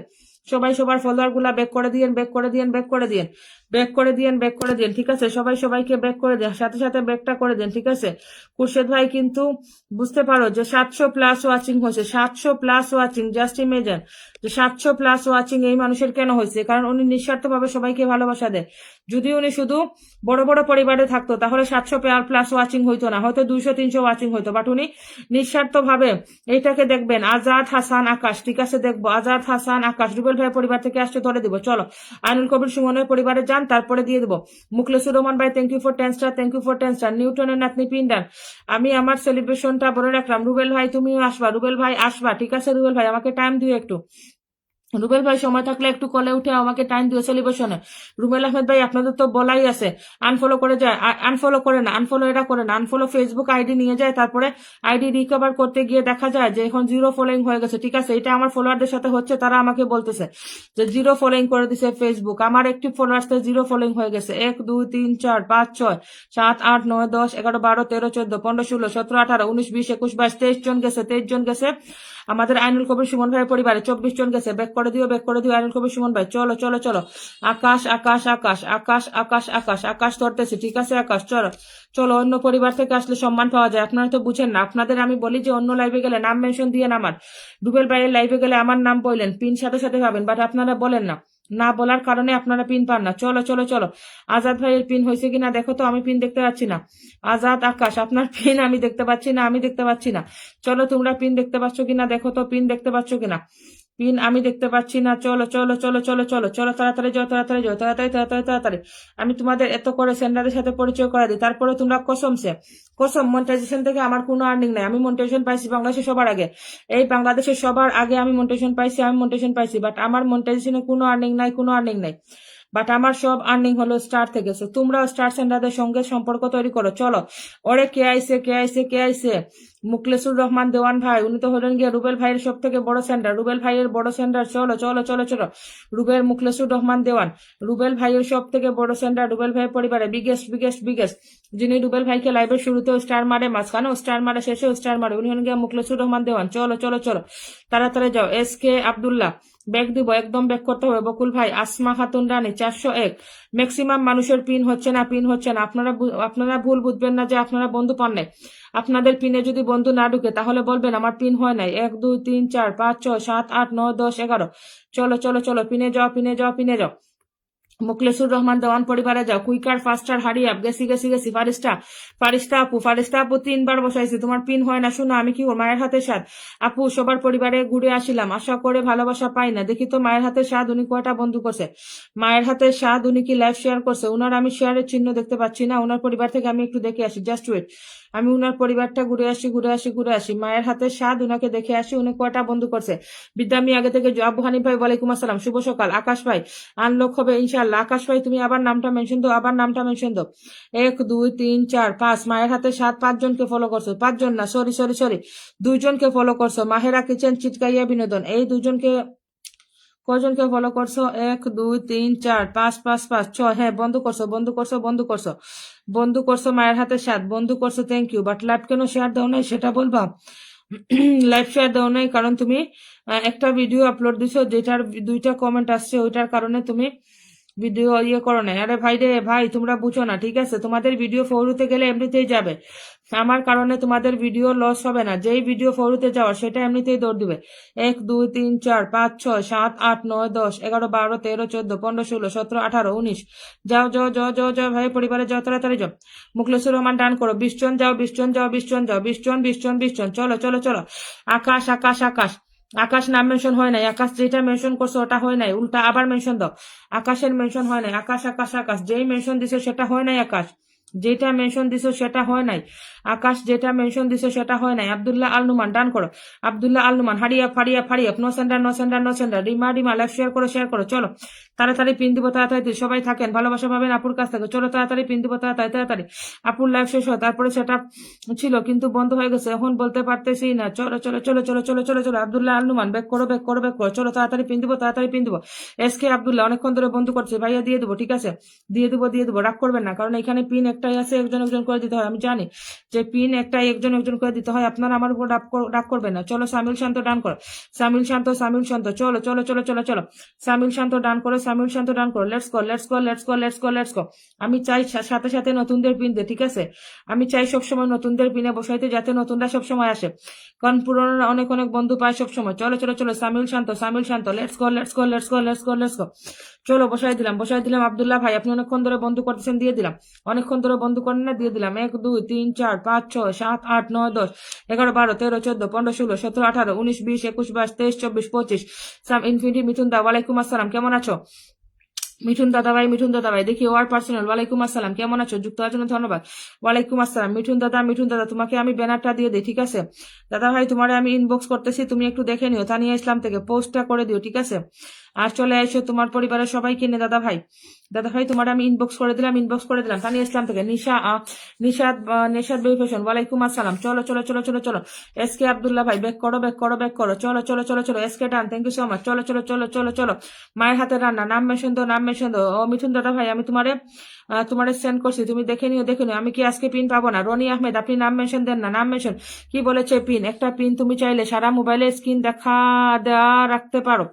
সবাই সবার ফলোয়ার গুলা ব্যাক করে দিয়েন, ব্যাক করে দিয়েন, ব্যাক করে দিয়েন, ব্যাক করে দিয়েন, ব্যাক করে দিয়েন ঠিক আছে। সবাই সবাইকে ব্যাক করে দেন, সাথে সাথে ব্যাকটা করে দেন ঠিক আছে। খুরশেদ ভাই কিন্তু বুঝতে পারো যে 700+ ওয়াচিং হয়েছে, 700+ ওয়াচিং, জাস্ট ইমেজিন যে 700+ ওয়াচিং এই মানুষের কেন হয়েছে, কারণ উনি নিঃস্বার্থ ভাবে সবাইকে ভালোবাসা দেয়। যদি উনি শুধু বড় বড় পরিবারে থাকতো তাহলে 700+ ওয়াচিং হইতো না, হয়তো 200-300 ওয়াচিং হইতো, বাট উনি নিঃস্বার্থ ভাবে এইটাকে দেখবেন। আজাদ হাসান আকাশ, ঠিক আছে দেখবো, আজাদ হাসান আকাশ, রুবেল ভাইয়ের পরিবার থেকে আসছে, ধরে দিব চলো। আইনুল কবির সুমনের পরিবারে যান, তারপরে দিয়ে দেবো। মুখলেসুর রহমান ভাই, thank you for 10 star, thank you for 10 star. নিউটনের নাতনি পিন্ডান, আমি আমার সেলিব্রেশনটা বলে রাখলাম। রুবেল ভাই তুমিও আসবা, রুবেল ভাই আসবা ঠিক আছে। রুবেল ভাই আমাকে টাইম দিও একটু, রুবেল ভাই সময় থাকলে একটু কলে উঠে আমাকে টাইম দিও সেলিব্রেশনে। রুবেল আহমেদ ভাই আপনাদের তো বলাই আছে, আনফলো করে যায়, আনফলো করে না, আনফলো এটা করে না, আনফলো ফেসবুক আইডি নিয়ে যায়, তারপরে আইডি রিকভার করতে গিয়ে দেখা যায় যে এখন 0 ফলোইং হয়ে গেছে ঠিক আছে। এটা আমার ফলোয়ারদের সাথে হচ্ছে, তারা আমাকে বলতেছে যে 0 ফলোইং করে দিছে ফেসবুক, আমার একটি ফলোয়ার্স 0 ফলোইং হয়ে গেছে। 1 2 3 4 5 6 7 8 9 10 11 12 13 14 15 16 17 18 19 20 21 22 23 জন গেছে, 23 জন গেছে। আমাদের আইনুল কবির সুমন ভাইয়ের পরিবারে 24 জন গেছে, ব্যাক করে দিও, ব্যাক করে দিও আইনুল কবির সুমন ভাই। চলো চলো চলো, আকাশ আকাশ আকাশ আকাশ আকাশ আকাশ আকাশ ধরতেছে ঠিক আছে। আকাশ চলো চলো, অন্য পরিবার থেকে আসলে সম্মান পাওয়া যায়, আপনারা তো বুঝেন না। আপনাদের আমি বলি যে অন্য লাইভে গেলে নাম মেনশন দিয়ে আমার, রুবেল ভাইয়ের লাইভে গেলে আমার নাম বললেন, পিন সাথে সাথে পাবেন, বাট আপনারা বলেন না, না বলার কারণে আপনারা পিন পান না। চলো চলো চলো, আজাদ ভাইয়ের পিন হয়েছে কিনা দেখো তো, আমি পিন দেখতে পাচ্ছি না। আজাদ আকাশ আপনার পিন আমি দেখতে পাচ্ছি না, আমি দেখতে পাচ্ছি না। চলো তোমরা পিন দেখতে পাচ্ছ কিনা দেখো তো, পিন দেখতে পাচ্ছ কিনা। পিন আমি দেখতে পাচ্ছি না। চলো চলো চলো চলো চলো চলো, তাড়াতাড়ি যাও, তাড়াতাড়ি যাও, তাড়াতাড়ি তাড়াতাড়ি তাড়াতাড়ি। আমি তোমাদের এত করে সেন্ডারের সাথে পরিচয় করা দিই, তারপরে তোমরা কসম মনিটাইজেশন থেকে আমার কোনো আর্নিং নাই। আমি মনিটাইজেশন পাইছি বাংলাদেশে সবার আগে, এই বাংলাদেশের সবার আগে আমি মনিটাইজেশন পাইছি, বাট আমার মনিটাইজেশনে কোনো আর্নিং নাই, কোনো আর্নিং নাই। বাট আমার সব আর্নিং হলো স্টার থেকে। So, তোমরাও স্টার সেন্টারদের সঙ্গে সম্পর্ক তৈরি করো। চলো, ওরে কে আইছে কে আইছে কে আইছে? মুখলেসুর রহমান দেওয়ান ভাই, উনি তো হলেন গিয়ে রুবেল ভাইয়ের সব থেকে বড় সেন্টার, রুবেল ভাইয়ের বড় সেন্টার। চলো চলো চলো চলো, মুখলেসুর রহমান দেওয়ান, রুবেল ভাইয়ের সব থেকে বড় সেন্টার, রুবেল ভাইয়ের পরিবারে বিগেস্ট বিগেস্ট বিগেস্ট, যিনি রুবেল ভাইকে লাইভের শুরুতেও স্টার মারে, মাঝখানেও স্টার মারে, শেষেও স্টার মারে, উনি হলেন গিয়ে মুখলেসুর রহমান দেওয়ান। চলো চলো চলো, তাড়াতাড়ি যাও। SK আব্দুল্লাহ, ব্যাগ দিব, একদম ব্যাক করতে হবে। বকুল ভাই, আসমা খাতুন রানী 401। ম্যাক্সিমাম মানুষের পিন হচ্ছে না, পিন হচ্ছে না। আপনারা ভুল বুঝবেন না যে আপনারা বন্ধু পান নাই। আপনাদের পিনে যদি বন্ধু না ঢুকে তাহলে বলবেন আমার পিন হয় নাই। 1 2 3 4 5 6 7 8 9 10 11। চলো চলো চলো, পিনে যাও পিনে যাও পিনে যাও। মুখলেসুর রহমান দেওয়ান পরিবারে যাও। কুইকার ফাস্টার হারি আপ, গেছি গেছি গেছি। ফারিস্তা আপু 3বার বসাইছি, তোমার পিন হয় না। শোনো আমি কি মায়ের হাতের স্বাদ আপু, সবার পরিবারে ঘুরে আসিলাম, আশা করে ভালোবাসা পাই না। দেখি তো মায়ের হাতের স্বাদ উনি কয়টা বন্ধু করছে। মায়ের হাতের স্বাদ উনি কি লাইভ শেয়ার করছে? উনার আমি শেয়ারের চিহ্ন দেখতে পাচ্ছি না। উনার পরিবার থেকে আমি একটু দেখে আসি, জাস্ট ওয়েট। আমি উনার পরিবারটা ঘুরে আসি। মায়ের হাতের স্বাদ উনাকে দেখে আসি, উনি কয়টা বন্ধু করছে। বিদ্যা আমি আগে থেকে আবু হানিফ ভাই ওয়ালাইকুম আসসালাম, শুভ সকাল। আকাশ ভাই আনলক হবে ইনশাল্লাহ। আকাশ ভাই তুমি আবার নামটা মেনশন দাও, 1 2 3 4 5। মায়ের হাতে 7, 5 জনকে ফলো করছো, 5 জন না, সরি 2 জনকে ফলো করছো। মাহেরা কিচেন চিটকাইয়া বিনোদন, এই 2 জনকে, কজনকে ফলো করছো? 1 2 3 4 5 5 5 6। হ্যাঁ, বন্ধু করছো মায়ের হাতে 7 বন্ধু করছো, থ্যাংক ইউ। বাট লাইভ কেন শেয়ার দাও নাই সেটা বলবা? লাইভ শেয়ার দাও নাই কারণ তুমি একটা ভিডিও আপলোড দিছো যেটার 2টা কমেন্ট আসছে, ওইটার কারণে তুমি ভিডিও করো না। আরে ভাই রে ভাই, তোমরা বুঝো না, ঠিক আছে? তোমাদের ভিডিও ফরুতে গেলে এমনিতেই যাবে, আমার কারণে তোমাদের ভিডিও লস হবে না। যেই ভিডিও ফরুতে যাওয়া সেটা এমনিতেই দৌড় দিবে। 1 2 3 4 5 6 7 8 9 10 11 12 13 14 15 16 17 18 19। যাও যাও যাও যাও যাও ভাই, পরিবারে যাও, তাড়াতাড়ি যাও। মুখলেসুর রহমান ডান করো। 20 জন যাও, 20 জন যাও, 20 জন যাও, 20 জন 20 জন 20 জন। চলো চলো চলো। আকাশ আকাশ আকাশ আকাশ নাম মেনশন হয় নাই। আকাশ যেটা মেনশন করছো ওটা হয় নাই, উল্টা আবার মেনশন দাও। আকাশের মেনশন হয় নাই। আকাশ আকাশ আকাশ, যেই মেনশন দিছো সেটা হয় নাই। আকাশ যেটা মেনশন দিছো সেটা হয় নাই। আকাশ যেটা মেনশন দিছো সেটা হয় নাই। আব্দুল্লাহ আল নুমান ডান করো। Abdullah Al Numan, Haria Faria no center no center no center. Rima live share করো। চলো তাড়াতাড়ি পিন দিব, তাড়াতাড়ি সবাই থাকেন, ভালোবাসা পাবেন আপুর কাছ থেকে। চলো তাড়াতাড়ি পিন দিব, তাড়াতাড়ি। আপুর লাইভ শেষ হয়, তারপরে সেটা ছিল কিন্তু বন্ধ হয়ে গেছে, এখন বলতে পারতেছি না। চলো চলো চলো চলো চলো চলো চলো। আব্দুল্লাহ আল নুমান ব্যাক করো। চলো তাড়াতাড়ি পিন দিব, SK আব্দুল্লাহ অনেকক্ষণ ধরে বন্ধ করছে, ভাইয়া দিয়ে দেবো, ঠিক আছে? দিয়ে দেবো, রাগ করবেন না, কারণ এখানে পিন একটাই আছে, একজন করে দিতে হয়। আমি জানি যে পিন একটাই, একজন করে দিতে হয়। আপনারা আমার উপর রাগ করবেন না। চলো সামিল শান্ত ডান করো। সামিল শান্ত চলো চলো চলো চলো চলো। সামিল শান্ত ডান করো। Let's go. আমি চাই সাথে সাথে নতুনদের পিন দে, ঠিক আছে? আমি চাই সবসময় নতুনদের পিনে বসাইতে, যাতে নতুনরা সবসময় আসে, কারণ পুরোনো অনেক অনেক বন্ধু পায় সবসময়। চলো চলো চলো। সামিল শান্ত লেটস গো। চলো বসাই দিলাম। আব্দুল্লাহ ভাই আপনি অনেকক্ষণ ধরে বন্ধু করতেছেন, দিয়ে দিলাম। অনেকক্ষণ ধরে বন্ধু করেন না, দিয়ে দিলাম। 1 2 3 4 5 6 7 8 9 10 11 12 13 14 15 16 17 18 19 20 21 22 23 24 25। সাম ইনফিনিটি মিথুন দা, ওয়ালাইকুম আসসালাম, কেমন আছো? মিঠুন দাদা ভাই দেখি ওয়ার পার্সোনাল, ওয়ালাইকুম আসসালাম, কেমন আছো? যুক্ত হওয়ার জন্য ধন্যবাদ। ওয়ালাইকুম আসসালাম মিঠুন দাদা, তোমাকে আমি ব্যানারটা দিয়ে দিই, ঠিক আছে? দাদা ভাই তোমারে আমি ইনবক্স করতেছি, তুমি একটু দেখে নিও। তানিয়া ইসলাম থেকে পোস্টটা করে দিও, ঠিক আছে? আর চলে এসো তোমার পরিবারের সবাইকে নিয়ে। দাদা ভাই তোমার আমি ইনবক্স করে দিলাম। তানিয়া ইসলাম থেকে নেশাদ বেফেশন, ওয়ালাইকুম আসসালাম। চলো চলো চলো চলো চলো। SK আব্দুল্লাহ ভাই ব্যাক করো। চলো চলো চলো চলো। SK done, thank you so much. চলো চলো চলো চলো চলো। মায়ের হাতে রান্না, নাম মেনশন দাও। ও মিঠুন দাদা ভাই, আমি তোমারে সেন্ড করছি, তুমি দেখে নিও। আমি কি আজকে পিন পাবো না? রনি আহমেদ, আপনি নাম মেনশন দেন না। নাম মেনশন কি বলেছে? পিন, একটা পিন তুমি চাইলে সারা মোবাইলে স্ক্রিন দেওয়া রাখতে পারো,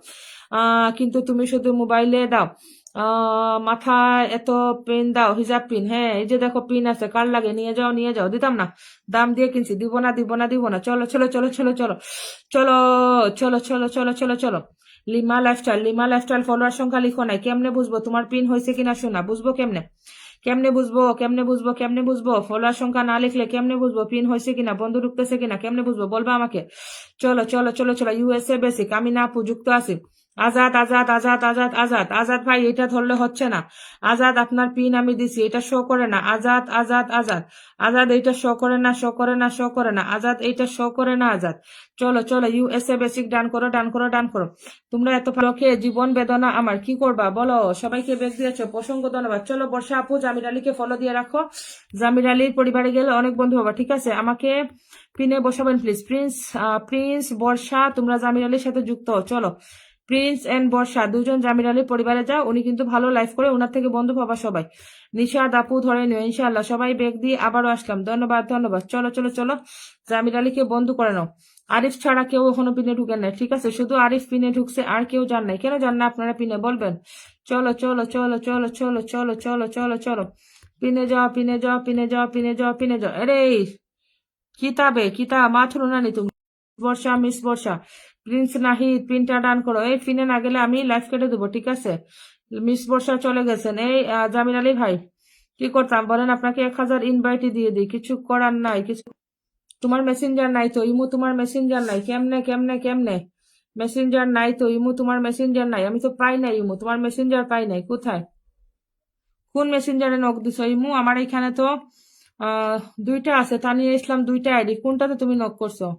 কিন্তু তুমি শুধু মোবাইলে দাও। মাথায় এত পিন দাও, হিজাব পিন। হ্যাঁ, এই যে দেখো পিন আছে, কার লাগে? নিয়ে যাও। দিতাম না, দাম দিয়ে কিনছি, দিব না। চলো চলো চলো চলো চলো চলো চলো চলো চলো চলো চলো। লিমা লাইফস্টাইল ফলোয়ার সংখ্যা লিখো নাই, কেমনে বুঝবো তোমার পিন হয়েছে কিনা? শোনা বুঝবো কেমনে? কেমনে বুঝবো কেমনে বুঝবো কেমনে বুঝবো? ফলোয়ার সংখ্যা না লিখলে কেমনে বুঝবো পিন হয়েছে কিনা, বন্ধু ঢুকতেছে কিনা, কেমনে বুঝবো বলবা আমাকে? চলো চলো চলো চলো, ইউএসএ বেসিক, আমি না যুক্ত আছি। আজাদ আজাদ আজাদ আজাদ আজাদ আজাদ ভাই, এটা ধরলে হচ্ছে না। আজাদ আপনার পিন আমি দিছি, এটা শো করে না। আজাদ আজাদ আজাদ আজাদ, এইটা শো করে না, শো করে না, শো করে না। আজাদ, এইটা শো করে না। আজাদ, চলো চলো, ইউএসএ বেসিক, ডান করো ডান করো ডান করো। তোমরা এত ভালো খেয়ে জীবন বেদনা আমার, কি করবা বলো? সবাইকে বেগ দিয়েছো, প্রসঙ্গ ধন্যবাদ। চলো বর্ষা আপু, জামির আলীকে ফলো দিয়ে রাখো। জামির আলীর পরিবারে গেলে অনেক বন্ধু পাবা, ঠিক আছে? আমাকে পিনে বসাবেন প্লিজ। প্রিন্স বর্ষা, তোমরা জামির আলীর সাথে যুক্ত হও। চলো, প্রিন্স এন্ড বর্ষা দুজন জামির আলীর পরিবারে যাও, উনি কিন্তু ভালো লাইফ করে, ওনার থেকে বন্ধু পাবা সবাই। নিশাদ আপু ধরে নিও ইনশাল্লাহ। সবাই বেগ দিয়ে আবারও আসলাম, ধন্যবাদ ধন্যবাদ। চলো চলো চলো, জামির আলীকে বন্ধু করে নাও। আরিফ ছাড়া কেউ এখনো পিনে ঢুকেন নাই, ঠিক আছে? শুধু আরিফ পিনে ঢুকছে, আর কেউ যান নাই। কেন যান না আপনারা পিনে বলবেন? চলো চলো চলো চলো চলো চলো চলো চলো চলো, পিনে যাও পিনে যাও পিনে যাও পিনে যাও পিনে যাও। আরে কিতাব মাথুর না নি তুমি? বর্ষা, মিস বর্ষা, প্রিন্স নাহিদ, পিনটা ডান করো। এই পিনে না গেলে আমি লাইফ কেটে দেবো, ঠিক আছে? মিস বর্ষা চলে গেছেন। এই জামির আলী ভাই, কি করতাম বলেন? আপনাকে 1000 ইনভাইটই দিয়ে দিই, কিছু করার নাই। কিছু, তোমার মেসেঞ্জার নাই তো ইমু, তোমার মেসেঞ্জার নাই, কেমনে কেমনে কেমনে? মেসেঞ্জার নাই তো ইমু, তোমার মেসেঞ্জার নাই। আমি তো পাই নাই ইমু, তোমার মেসেঞ্জার পাই নাই। কোথায়, কোন মেসেঞ্জারে নক দিছো ইমু? আমার এখানে তো আহ দুইটা আছে, তানিয়া ইসলাম, দুইটা আইডি। কোনটাতে তুমি নক করছো?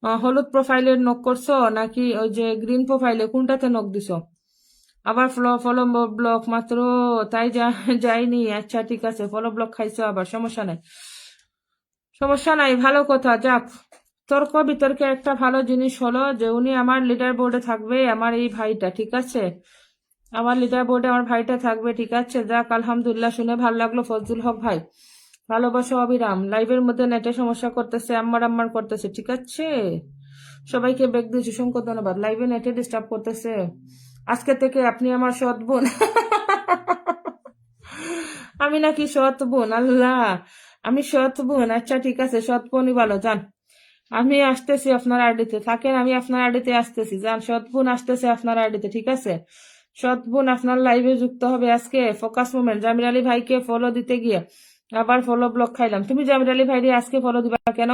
হলুদ প্রোফাইলে নক করছো নাকি ওই যে গ্রিন প্রোফাইলে, কোনটাতে নক দিছো? আবার ফলো ফলো ব্লক মাত্র, তাই যাইনি। আচ্ছা ঠিক আছে, ফলো ব্লক খাইছো আবার, সমস্যা নাই সমস্যা নাই, ভালো কথা। যাক, তর্ক বিতর্কে একটা ভালো জিনিস হলো যে উনি আমার লিডার বোর্ডে থাকবে, আমার এই ভাইটা, ঠিক আছে? আমার লিডার বোর্ডে আমার ভাইটা থাকবে, ঠিক আছে? যাক, আলহামদুলিল্লাহ, শুনে ভালো লাগলো। ফজলুল হক ভাই, ভালোবাসা অবিরাম। লাইভের মধ্যে নেটে সমস্যা করতেছে, আম্মার আম্মার করতেছে, ঠিক আছে? সবাইকে বেগ দিয়েছি, অসংখ্য ধন্যবাদ। লাইভে নেটে ডিস্টার্ব করতেছে। আজকে থেকে আপনি আমার সৎ বোন। আমি নাকি সৎ বোন? আল্লাহ, আমি সৎ বোন? আচ্ছা ঠিক আছে, সৎ বোনই ভালো। যান, আমি আসতেছি আপনার আইডিতে, থাকেন, আমি আপনার আইডিতে আসতেছি। যান, সৎ বোন আসতেছে আপনার আইডিতে, ঠিক আছে? সৎ বোন আপনার লাইভে যুক্ত হবে আজকে। ফোকাস মোমেন্ট, জামির আলী ভাইকে ফলো দিতে গিয়ে আবার ফলো ব্লক খাইলাম। তুমি জামির আলী ভাই আজকে ফলো দিবা কেন?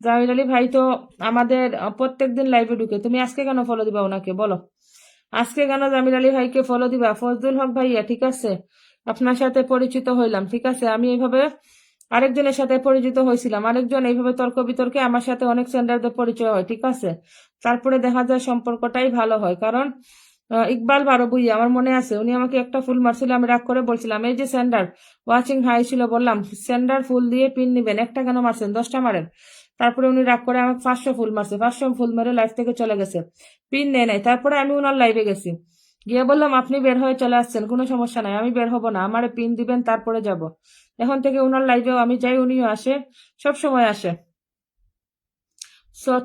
জামির আলী ভাই তো আমাদের প্রত্যেকদিন লাইভে ঢুকে, তুমি আজকে কেন ফলো দিবা ওনাকে বলো? আজকে কেন জামির আলী ভাইকে ফলো দিবা? ফজলুল হক ভাইয়া, ঠিক আছে, আপনার সাথে পরিচিত হইলাম, ঠিক আছে? আমি এইভাবে আরেকজনের সাথে পরিচিত হয়েছিলাম, আরেকজন এইভাবে তর্ক বিতর্কে আমার সাথে অনেক সেন্ডারদের পরিচয় হয়, ঠিক আছে? তারপরে দেখা যায় সম্পর্কটাই ভালো হয়। কারণ ইকবাল বারো বুইয়া, আমার মনে আছে, উনি আমাকে একটা ফুল মারছিল, আমি রাগ করে বলছিলাম, এই যে সেন্ডার ওয়াচিং হাই ছিল, বললাম সেন্ডার ফুল দিয়ে পিন নিবেন, একটা কেন মারছেন, 10টা মারেন। তারপরে উনি রাগ করে আমাকে 500 ফুল মারছে, 500 ফুল মেরে লাইফ থেকে চলে গেছে, পিন নেয় নাই। তারপরে আমি ওনার লাইভে গেছি, গিয়ে বললাম আপনি বের হয়ে চলে আসছেন, কোনো সমস্যা নাই, আমি বের হব না, আমারে পিন দিবেন তারপরে যাব। এখন থেকে ওনার লাইভেও আমি যাই, উনিও আসে, সব সময় আসে।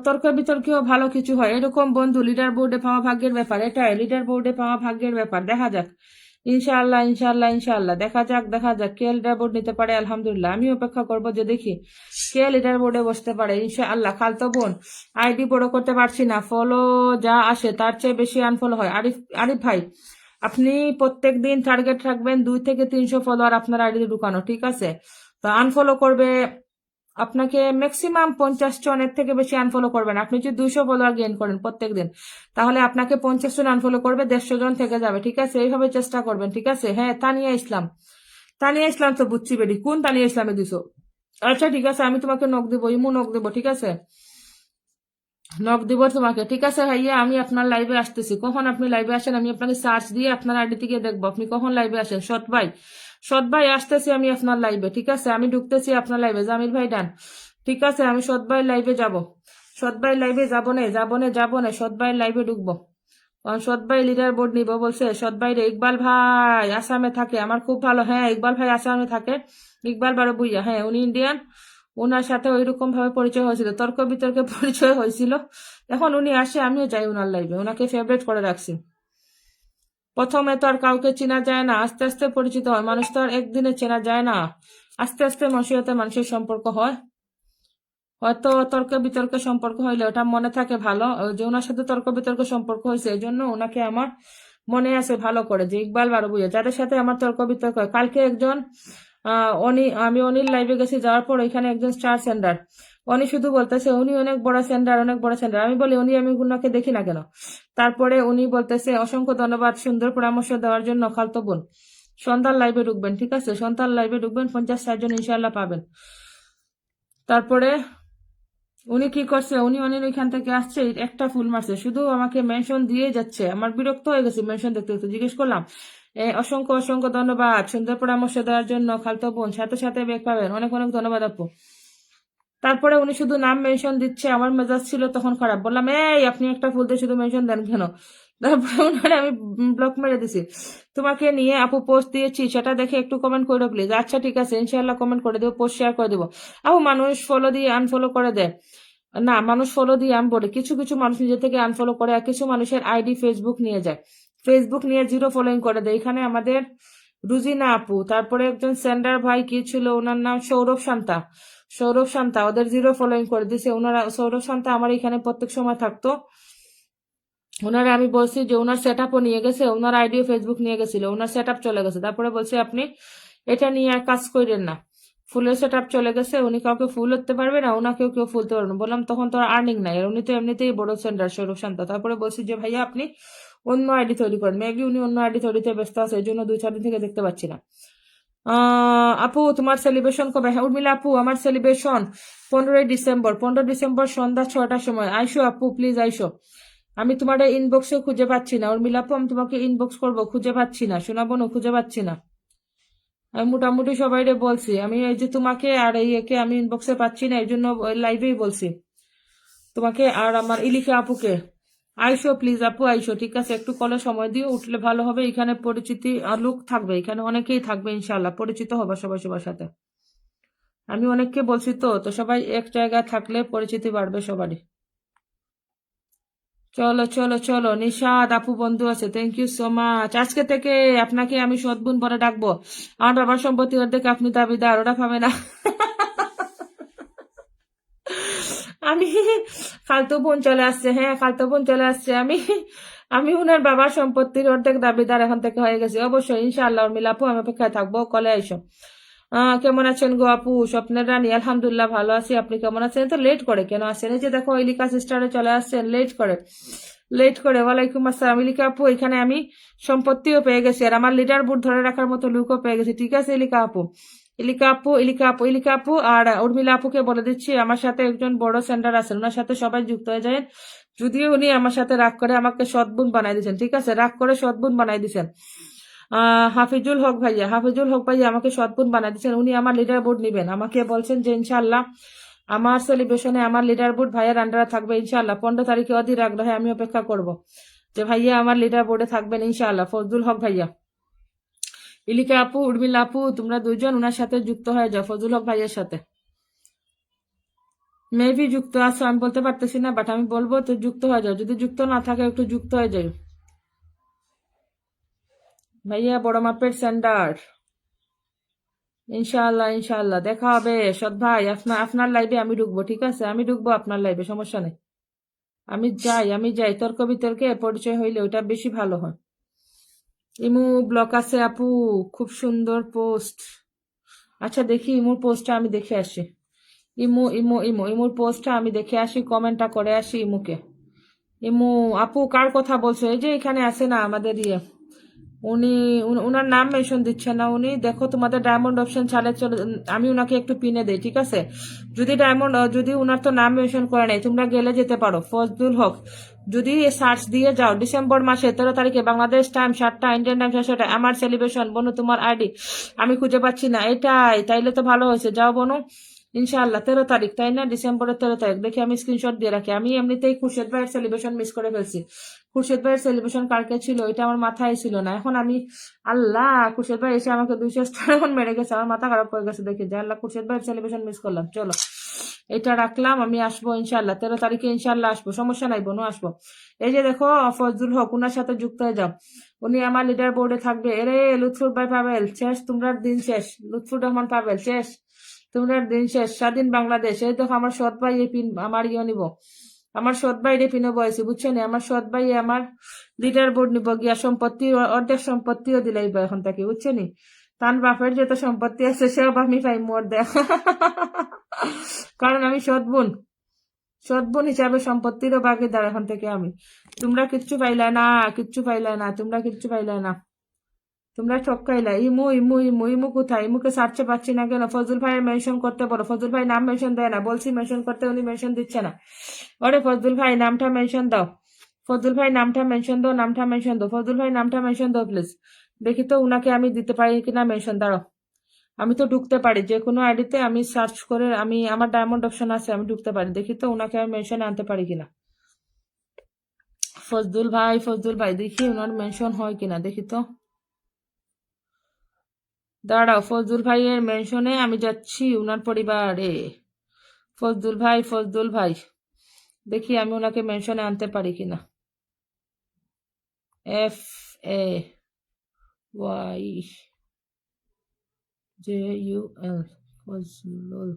তর্ক বিতর্কেও ভালো কিছু হয়, এরকম বন্ধু লিডার বোর্ডে পাওয়া ভাগ্যের ব্যাপার। এটাই লিডার বোর্ডে পাওয়া ভাগ্যের ব্যাপার। দেখা যাক, ইনশাআল্লাহ ইনশাআল্লাহ ইনশাআল্লাহ, দেখা যাক দেখা যাক কে লিডার বোর্ড নিতে পারে। আলহামদুলিল্লাহ, আমি অপেক্ষা করবো যে দেখি কে লিডার বোর্ডে বসতে পারে ইনশাআল্লাহ। খালতো বোন, আইডি বড় করতে পারছি না, ফলো যা আসে তার চেয়ে বেশি আনফলো হয়। আরিফ আরিফ ভাই, আপনি প্রত্যেক দিন টার্গেট রাখবেন 2 থেকে 300 ফলোয়ার আপনার আইডিতে ঢুকানো, ঠিক আছে? তো আনফলো করবে আপনাকে ম্যাক্সিমাম 50 জনের থেকে বেশি আনফলো করবেন। আপনি যদি 200 ফলোয়ার গেইন করেন প্রত্যেকদিন, তাহলে আপনাকে 50 জন আনফলো করবে, 150 জন থেকে যাবে, ঠিক আছে? এইভাবে চেষ্টা করবেন, ঠিক আছে? হ্যাঁ, তানিয়া ইসলাম, তানিয়া ইসলাম তো বুঝছি বেডি, কোন তানিয়া ইসলামে দিছো? আচ্ছা ঠিক আছে, আমি তোমাকে নক দেবো, ইমু নক দেবো, ঠিক আছে? নক দিব তোমাকে, ঠিক আছে ভাইয়া? আমি আপনার লাইভে আসতেছি, কখন আপনি লাইভে আসেন আমি আপনাকে সার্চ দিয়ে আপনার আইডি থেকে দেখবো আপনি কখন লাইভে আসেন। সৎ ভাই, সৎ ভাই আসতেছি আমি আপনার লাইভে, ঠিক আছে? আমি ঢুকতেছি আপনার লাইভে, জামির ভাই ডান, ঠিক আছে? আমি সৎ ভাই লাইভে যাব, সৎ ভাই লাইভে যাবো না যাবো না যাবো না, সৎ ভাই লাইভে ঢুকবো। কারণ সৎ ভাই লিডার বোর্ড নিব বলছে। সৎ ভাই রে, ইকবাল ভাই আসামে থাকে, আমার খুব ভালো, হ্যাঁ ইকবাল ভাই আসামে থাকে, ইকবাল বারো বুইয়া, হ্যাঁ উনি ইন্ডিয়ান। ওনার সাথে ওইরকম ভাবে পরিচয় হয়েছিল, তর্ক বিতর্কে পরিচয় হয়েছিল। এখন উনি আসে, আমিও যাই ওনার লাইভে, ওনাকে ফেভারিট করে রাখছি। প্রথমে তো আর কাউকে চেনা যায় না, আস্তে আস্তে পরিচিত হয় মানুষ, তো আর একদিনে চেনা যায় না, আস্তে আস্তে মানুষের সাথে মানুষের সম্পর্ক হয়। হয়তো তর্ক বিতর্ক সম্পর্ক হইলে ওটা মনে থাকে ভালো, ওই যে ওনার সাথে তর্ক বিতর্ক সম্পর্ক হয়েছে, এই জন্য ওনাকে আমার মনে আছে ভালো করে যে ইকবাল বারো বুঝে যাদের সাথে আমার তর্ক বিতর্ক হয়। কালকে একজন আমি অনিল লাইভে গেছি, যাওয়ার পর এখানে একজন স্টার সেন্ডার, উনি শুধু বলতেছে উনি অনেক বড় সেন্ডার, অনেক বড় সেন্ডার। আমি বলি উনি আমি গুনাকে দেখি না কেন? তারপরে উনি বলতেছে অসংখ্য ধন্যবাদ সুন্দর পরামর্শ দেওয়ার জন্য খালতো বোন। সন্ধ্যার লাইভে ঢুকবেন, ঠিক আছে? সন্ধ্যার লাইভে ঢুকবেন, 50-60 জন ইনশাল্লাহ পাবেন। তারপরে উনি কি করছে, উনি ওইখান থেকে আসছে, একটা ফুল মারছে, শুধু আমাকে মেনশন দিয়ে যাচ্ছে। আমার বিরক্ত হয়ে গেছে মেনশন দেখতে দেখতে। জিজ্ঞেস করলাম অসংখ্য অসংখ্য ধন্যবাদ সুন্দর পরামর্শ দেওয়ার জন্য খালতো বোন, সাথে সাথে বেগ পাবেন, অনেক অনেক ধন্যবাদ আপু। তারপরে উনি শুধু নাম মেনশন দিচ্ছে, আমার মেজাজ ছিল তখন খারাপ। বললাম এই আপনি একটা ফুল দিয়ে শুধু মেনশন দেন কেন? তারপরে ওনারে আমি ব্লক মেরে দিছি। তোমাকে নিয়ে আপু পোস্ট দিয়েছি, সেটা দেখে একটু কমেন্ট করে প্লিজ। আচ্ছা ঠিক আছে, ইনশাল্লাহ কমেন্ট করে দেবো, পোস্ট শেয়ার করে দেবো। আপু মানুষ ফলো দিয়ে আনফলো করে দেয় না, মানুষ ফলো দিয়ে আমি বলি কিছু কিছু মানুষ নিজে থেকে আনফলো করে, আর কিছু মানুষের আইডি ফেসবুক নিয়ে যায়, ফেসবুক নিয়ে জিরো ফলোইং করে দেয়। এখানে আমাদের রুজিনা আপু, তারপরে একজন সেন্ডার ভাই কি ছিল ওনার নাম, সৌরভ শান্তা, সৌরভ শান্তা, ওদের জিরো ফলোইং করে দিছে ওনারা। সৌরভ শান্তা আমার এখানে প্রত্যেক সময় থাকতো। ওনারা আমি বলছি যে ওনার সেট আপও নিয়ে গেছে, ওনার আইডিও ফেসবুক নিয়ে গেছিল, ওনার সেট আপ চলে গেছে। তারপরে বলছে আপনি এটা নিয়ে আর কাজ করেন না, ফুলের সেট আপ চলে গেছে, উনি কাউকে ফুল হতে পারবে না, ওনাকেও কেউ ফুলতে পারবে না। বললাম তখন তো আর্নিং নাই, আর উনি তো এমনিতেই বড় সেন্টার সৌরভ শান্ত। তারপরে বলছি যে ভাইয়া আপনি অন্য আইডি তৈরি করেন, মেবি উনি অন্য আইডি তৈরিতে ব্যস্ত আছে, এই জন্য 2-4 দিন থেকে দেখতে পাচ্ছি না। আপু তোমার সেলিব্রেশন কবে? হ্যাঁ উর্মিলা আপু, আমার সেলিব্রেশন 15 ডিসেম্বর, 15 ডিসেম্বর সন্ধ্যা 6টার সময়। আইসো আপু প্লিজ আইসো। আমি তোমার ইনবক্সে খুঁজে পাচ্ছি না উর্মিলা আপু, আমি তোমাকে ইনবক্স করবো, খুঁজে পাচ্ছি না, শোনাবো না, খুঁজে পাচ্ছি না। আমি মোটামুটি সবাইরে বলছি, আমি এই যে তোমাকে আর এই একে আমি ইনবক্সে পাচ্ছি না, এই জন্য লাইভেই বলছি তোমাকে আর আমার ইলিকা আপুকে। আইসো প্লিজ আপু আইসো, ঠিক আছে? একটু কলে সময় দিও, উঠলে ভালো হবে। এখানে পরিচিতি লোক থাকবে, এখানে অনেকেই থাকবে, ইনশাল্লাহ পরিচিত হবে সবাই সবার সাথে। আমি অনেককে বলছি তো তো সবাই এক জায়গায় থাকলে পরিচিতি বাড়বে সবারই। চলো চলো চলো, নিশাদ আপু বন্ধু আছে, থ্যাংক ইউ সো মাচ। আজকে থেকে আপনাকে আমি সৎ বোন বলে ডাকবো। আমার বাবার সম্পত্তি অর্ধেক আপনি দাবিদার, ওরা পাবে না। আমি খালতো বোন চলে আসছে, হ্যাঁ খালতো বোন চলে আসছে। আমি আমি উনার বাবার সম্পত্তির অর্ধেক দাবিদার এখন থেকে হয়ে গেছি। অবশ্যই ইনশাআল্লাহ উর্মিলা আপু, আমি অপেক্ষায় থাকবো, কলে আইসো। কেমন আছেন গো আপু? স্বপ্নের রানী, আলহামদুলিল্লাহ ভালো আছি, আপনি কেমন আছেন? তো লেট করে কেন আসছেন? এই যে দেখো ইলিকা সিস্টারে চলে আসছেন লেট করে, লেট করে। ওয়ালাইকুম আসসালাম ইলিকা আপু, এখানে আমি সম্পত্তিও পেয়ে গেছি, আর আমার লিডার বোর্ড ধরে রাখার মতো লুকও পেয়ে গেছি, ঠিক আছে ইলিকা আপু? ইলিকা আপু, ইলিকা আপু, ইলিকা আপু আর উর্মিলা আপুকে বলে দিচ্ছি আমার সাথে একজন বড় সেন্টার আছেন, ওনার সাথে সবাই যুক্ত হয়ে যায়। যদিও উনি আমার সাথে রাগ করে আমাকে সৎবোন বানাই দিয়েছেন, ঠিক আছে? রাগ করে সৎবোন বানাই দিয়েছেন। হাফিজুল হক ভাইয়া, হাফিজুল হক ভাইয়া আমাকে সৎবোন বানাই দিয়েছেন, উনি আমার লিডার বোর্ড নিবেন। আমাকে বলছেন যে ইনশাল্লাহ আমার সেলিব্রেশনে আমার লিডার বোর্ড ভাইয়ার আন্ডারে থাকবে ইনশাল্লাহ। 15 তারিখে অধীর আগ্রহে আমি অপেক্ষা করব যে ভাইয়া আমার লিডার বোর্ডে থাকবেন ইনশাল্লাহ। ফজলুল হক ভাইয়া, ইলিকা আপু, উর্মিলা আপু, তোমরা দুইজন ওনার সাথে যুক্ত হয়ে যাও, ফজলুল হক ভাইয়ের সাথে। মেবি যুক্ত আছো, আমি বলতে পারতেছি না, বাট আমি বলবো তো যুক্ত হয়ে যাও। যদি যুক্ত না থাকে একটু যুক্ত হয়ে যাও ভাইয়া, বড় মাপের সেন্টার। ইনশাআল্লাহ ইনশাআল্লাহ দেখা হবে। সৎ ভাই আপনার আপনার লাইভে আমি ঢুকবো, ঠিক আছে? আমি ঢুকবো আপনার লাইভে, সমস্যা নেই। আমি যাই তর্ক বিতর্কে পরিচয় হইলে ওইটা বেশি ভালো হয়। ইমু ব্লক আছে আপু, খুব সুন্দর পোস্ট। আচ্ছা দেখি ইমুর পোস্টটা আমি দেখে আসি। ইমুর পোস্টটা আমি দেখে আসি, কমেন্টটা করে আসি ইমুকে। ইমু আপু কার কথা বলছো? এই যে এখানে আছে না আমাদের ইয়ে, উনি উনার নাম মেনশন দিচ্ছে না উনি। দেখো তোমাদের ডায়মন্ড অপশন ছাড়ে চলে, আমি উনাকে একটু পিনে দেই, ঠিক আছে? যদি উনার তো নাম মেনশন করে নাই, তোমরা গেলে যেতে পারো। ফজলুল হক, যদি সার্চ দিয়ে যাও ডিসেম্বর মাসে 13 তারিখে বাংলাদেশ টাইম 7টা, ইন্ডিয়ান টাইম 7টা, আমার সেলিব্রেশন। বনু তোমার আইডি আমি খুঁজে পাচ্ছি না, এটাই তাইলে তো ভালো হয়েছে, যাও বনু। ইনশাআল্লাহ 13 তারিখ, তাই না? ডিসেম্বরের 13 তারিখ, দেখি আমি স্ক্রিনশট দিয়ে রাখি। আমি এমনিতেই খুরশেদ ভাইয়ের সেলিব্রেশন মিস করে ফেলছি। খুরশেদ ভাইয়ের সেলিব্রেশন কালকে ছিল, এটা আমার মাথায় ছিল না। এখন আমি আল্লাহ, খুরশেদ ভাই এসে আমাকে 200 স্টার মেরে গেছে, আমার মাথা খারাপ হয়ে গেছে দেখে যে আল্লাহ খুরশেদ ভাইয়ের সেলিব্রেশন মিস করলাম। চলো এটা রাখলাম, আমি আসবো ইনশাল্লাহ 13 তারিখে, ইনশাল্লাহ আসবো, সমস্যা নাই বোনু, আসবো। এই যে দেখো ফজলুল হক, উনার সাথে যুক্ত হয়ে যাও, উনি আমার লিডার বোর্ডে থাকবে। এরে লুৎফুর ভাই পাবেল শেষ, তোমরা দিন শেষ। লুৎফুর রহমান পাবেল শেষ, তোমরা দিন শেষ। স্বাধীন বাংলাদেশ, এই দেখো আমার সৎ ভাই এই পিন আমার ইয়ে নিব, আমার সৎ ভাইরে পিনে বয়সী বুঝছেন, আমার সৎ ভাই আমার লিডার বোর্ড নিব গিয়া সম্পত্তি অর্ধেক সম্পত্তিও দিলাইব এখন তাকে বুঝছেন। তার বাপের যত সম্পত্তি আছে সব আমি পাই মোর দেখ কারণ আমি সৎ বোন হিসাবে সম্পত্তিরও ভাগিদার এখন থেকে আমি। তোমরা কিচ্ছু পাইলা না, কিচ্ছু পাইলা না, তোমরা কিচ্ছু পাইলা না, তোমরা ঠকাইলা। ইমু ইমু ইমু ইমু কোথায়? ইমুকে সার্চে পাচ্ছি না কেন? ফজল ভাইয়ের মেনশন করতে বলো। ফজল ভাই নাম মেনশন দেয় না, বলছি মেনশন করতে, উনি মেনশন দিচ্ছে না। ওরে ফজল ভাই নামটা মেনশন দাও, ফজল ভাই নামটা মেনশন দাও, নামটা মেনশন দাও, ফজল ভাই নামটা মেনশন দাও প্লিজ। দেখি তো উনাকে আমি দিতে পারি কিনা মেনশন। দাঁড়াও, আমি তো ঢুকতে পারি যে কোনো আইডিতে, আমি সার্চ করে আমি আমার ডায়মন্ড অপশন আছে, আমি ঢুকতে পারি। দেখি তো উনাকে আমি মেনশনে আনতে পারি কিনা। ফজলুল ভাই দেখি উনার মেনশন হয় কিনা, দেখি তো। দাঁড়াও, ফজলুল ভাইয়ের মেনশনে আমি যাচ্ছি, উনার পরিবারে। ফজলুল ভাই দেখি আমি ওনাকে মেনশনে আনতে পারি কিনা। FAYJUL Fazlul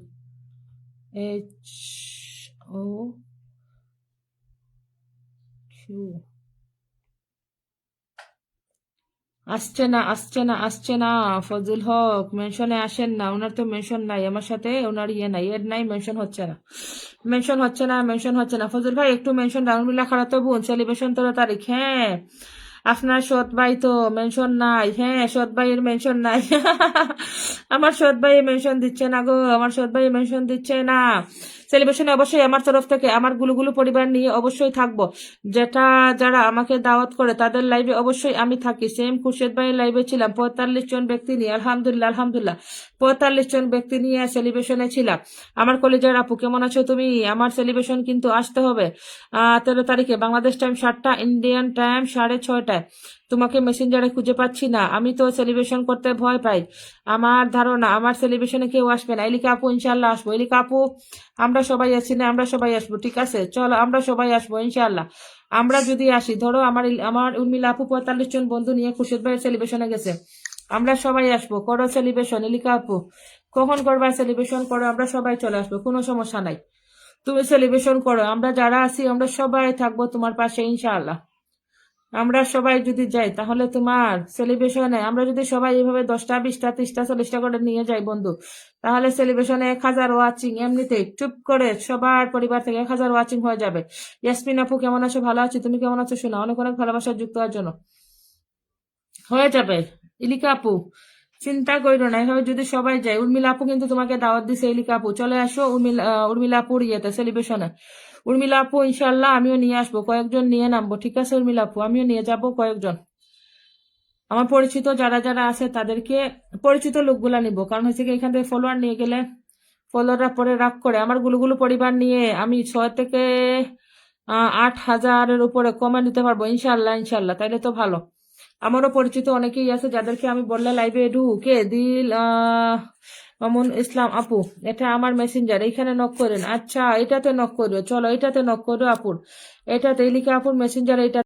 HOQ। আসছে না ফজল হক মেনশনে আসেন না, ওনার তো মেনশন নাই আমার সাথে, ওনার ইয়ে নাই, এর নাই, মেনশন হচ্ছে না। ফজল ভাই একটু মেনশন রাউন্ড খারাপ তো বোন, সেলিব্রেশন 13 তারিখ। হ্যাঁ আপনার সৎ ভাই তো মেনশন নাই, হ্যাঁ সৎ ভাইয়ের মেনশন নাই আমার সৎ ভাইয়ের মেনশন দিচ্ছে না গো, আমার সৎ ভাইয়ের মেনশন দিচ্ছে না। সেলিব্রেশনে অবশ্যই আমার তরফ থেকে আমার গুলুগুলু পরিবার নিয়ে অবশ্যই থাকবো, যেটা যারা আমাকে দাওয়াত করে তাদের লাইভে অবশ্যই আমি থাকি। সেম খুরশেদ ভাইয়ের লাইভে ছিলাম 45 জন ব্যক্তি নিয়ে, আলহামদুলিল্লাহ 45 জন ব্যক্তি নিয়ে সেলিব্রেশনে ছিলাম। আমার কলেজের আপু কেমন আছো তুমি? আমার সেলিব্রেশন কিন্তু আসতে হবে 13 তারিখে, বাংলাদেশ টাইম 7টা, ইন্ডিয়ান টাইম 6:30টায়। তোমাকে মেসেঞ্জারে খুঁজে পাচ্ছি না, আমি তো সেলিব্রেশন করতে ভয় পাই। আমার ধারণা আমার সেলিব্রেশনে কেউ আসবে না। এলিকা আপু ইনশাল্লাহ আসবো, এলিকা আপু আমরা সবাই আছি না, আমরা সবাই আসবো, ঠিক আছে চলো আমরা সবাই আসবো ইনশাল্লাহ। আমরা যদি আসি, ধরো আমার উর্মিলা আপু 45 জন বন্ধু নিয়ে খুরশেদ ভাইয়ের সেলিব্রেশনে গেছে, আমরা সবাই আসবো, করো সেলিব্রেশন। এলিকা আপু কখন করবা সেলিব্রেশন? করো, আমরা সবাই চলে আসবো, কোনো সমস্যা নাই। তুমি সেলিব্রেশন করো, আমরা যারা আছি আমরা সবাই থাকবো তোমার পাশে ইনশাআল্লাহ। আমরা সবাই যদি যাই তাহলে তোমার সেলিব্রেশনে, আমরা যদি সবাই এইভাবে 10টা 20টা 30টা 40টা করে নিয়ে যাই বন্ধু, তাহলে সেলিব্রেশনে 1000 ওয়াচিং এমনিতেই চুপ করে সবার পরিবার থেকে 1000 ওয়াচিং হয়ে যাবে। ইয়াসমিন আপু কেমন আছো? ভালো আছি, তুমি কেমন আছো? শোনা অনেক অনেক ভালোবাসা যুক্ত হওয়ার জন্য। হয়ে যাবে ইলিকা আপু, চিন্তা করো না, এভাবে যদি সবাই যায়। উর্মিলা আপু কিন্তু তোমাকে দাওয়াত দিছে, ইলিকা আপু চলে আসো উর্মিলা আপুর ইয়েতে সেলিব্রেশনে। উর্মিলা আপু ইনশাল্লাহ আমিও নিয়ে আসবো, কয়েকজন নিয়ে নামবো, ঠিক আছে উর্মিলা আপু? আমিও নিয়ে যাব কয়েকজন, আমার পরিচিত যারা যারা আছে তাদেরকে, পরিচিত লোকগুলা নিব। কারণ হচ্ছে কি এখান থেকে ফলোয়ার নিয়ে গেলে ফলোয়াররা পরে রাগ করে। আমার গুলুগুলু পরিবার নিয়ে আমি 6 থেকে 8,000-এর উপরে কমে নিতে পারবো ইনশাল্লাহ। তাইলে তো ভালো। আমারও পরিচিত অনেকেই আছে যাদেরকে আমি বললে লাইভে ঢুকে দিল। মামুন ইসলাম আপু, এটা আমার মেসেঞ্জার, এইখানে নক করেন। আচ্ছা এটাতে নক করো, চলো এটাতে নক করো আপুর, এটাতে ইলিকা আপুর মেসেঞ্জার, এটা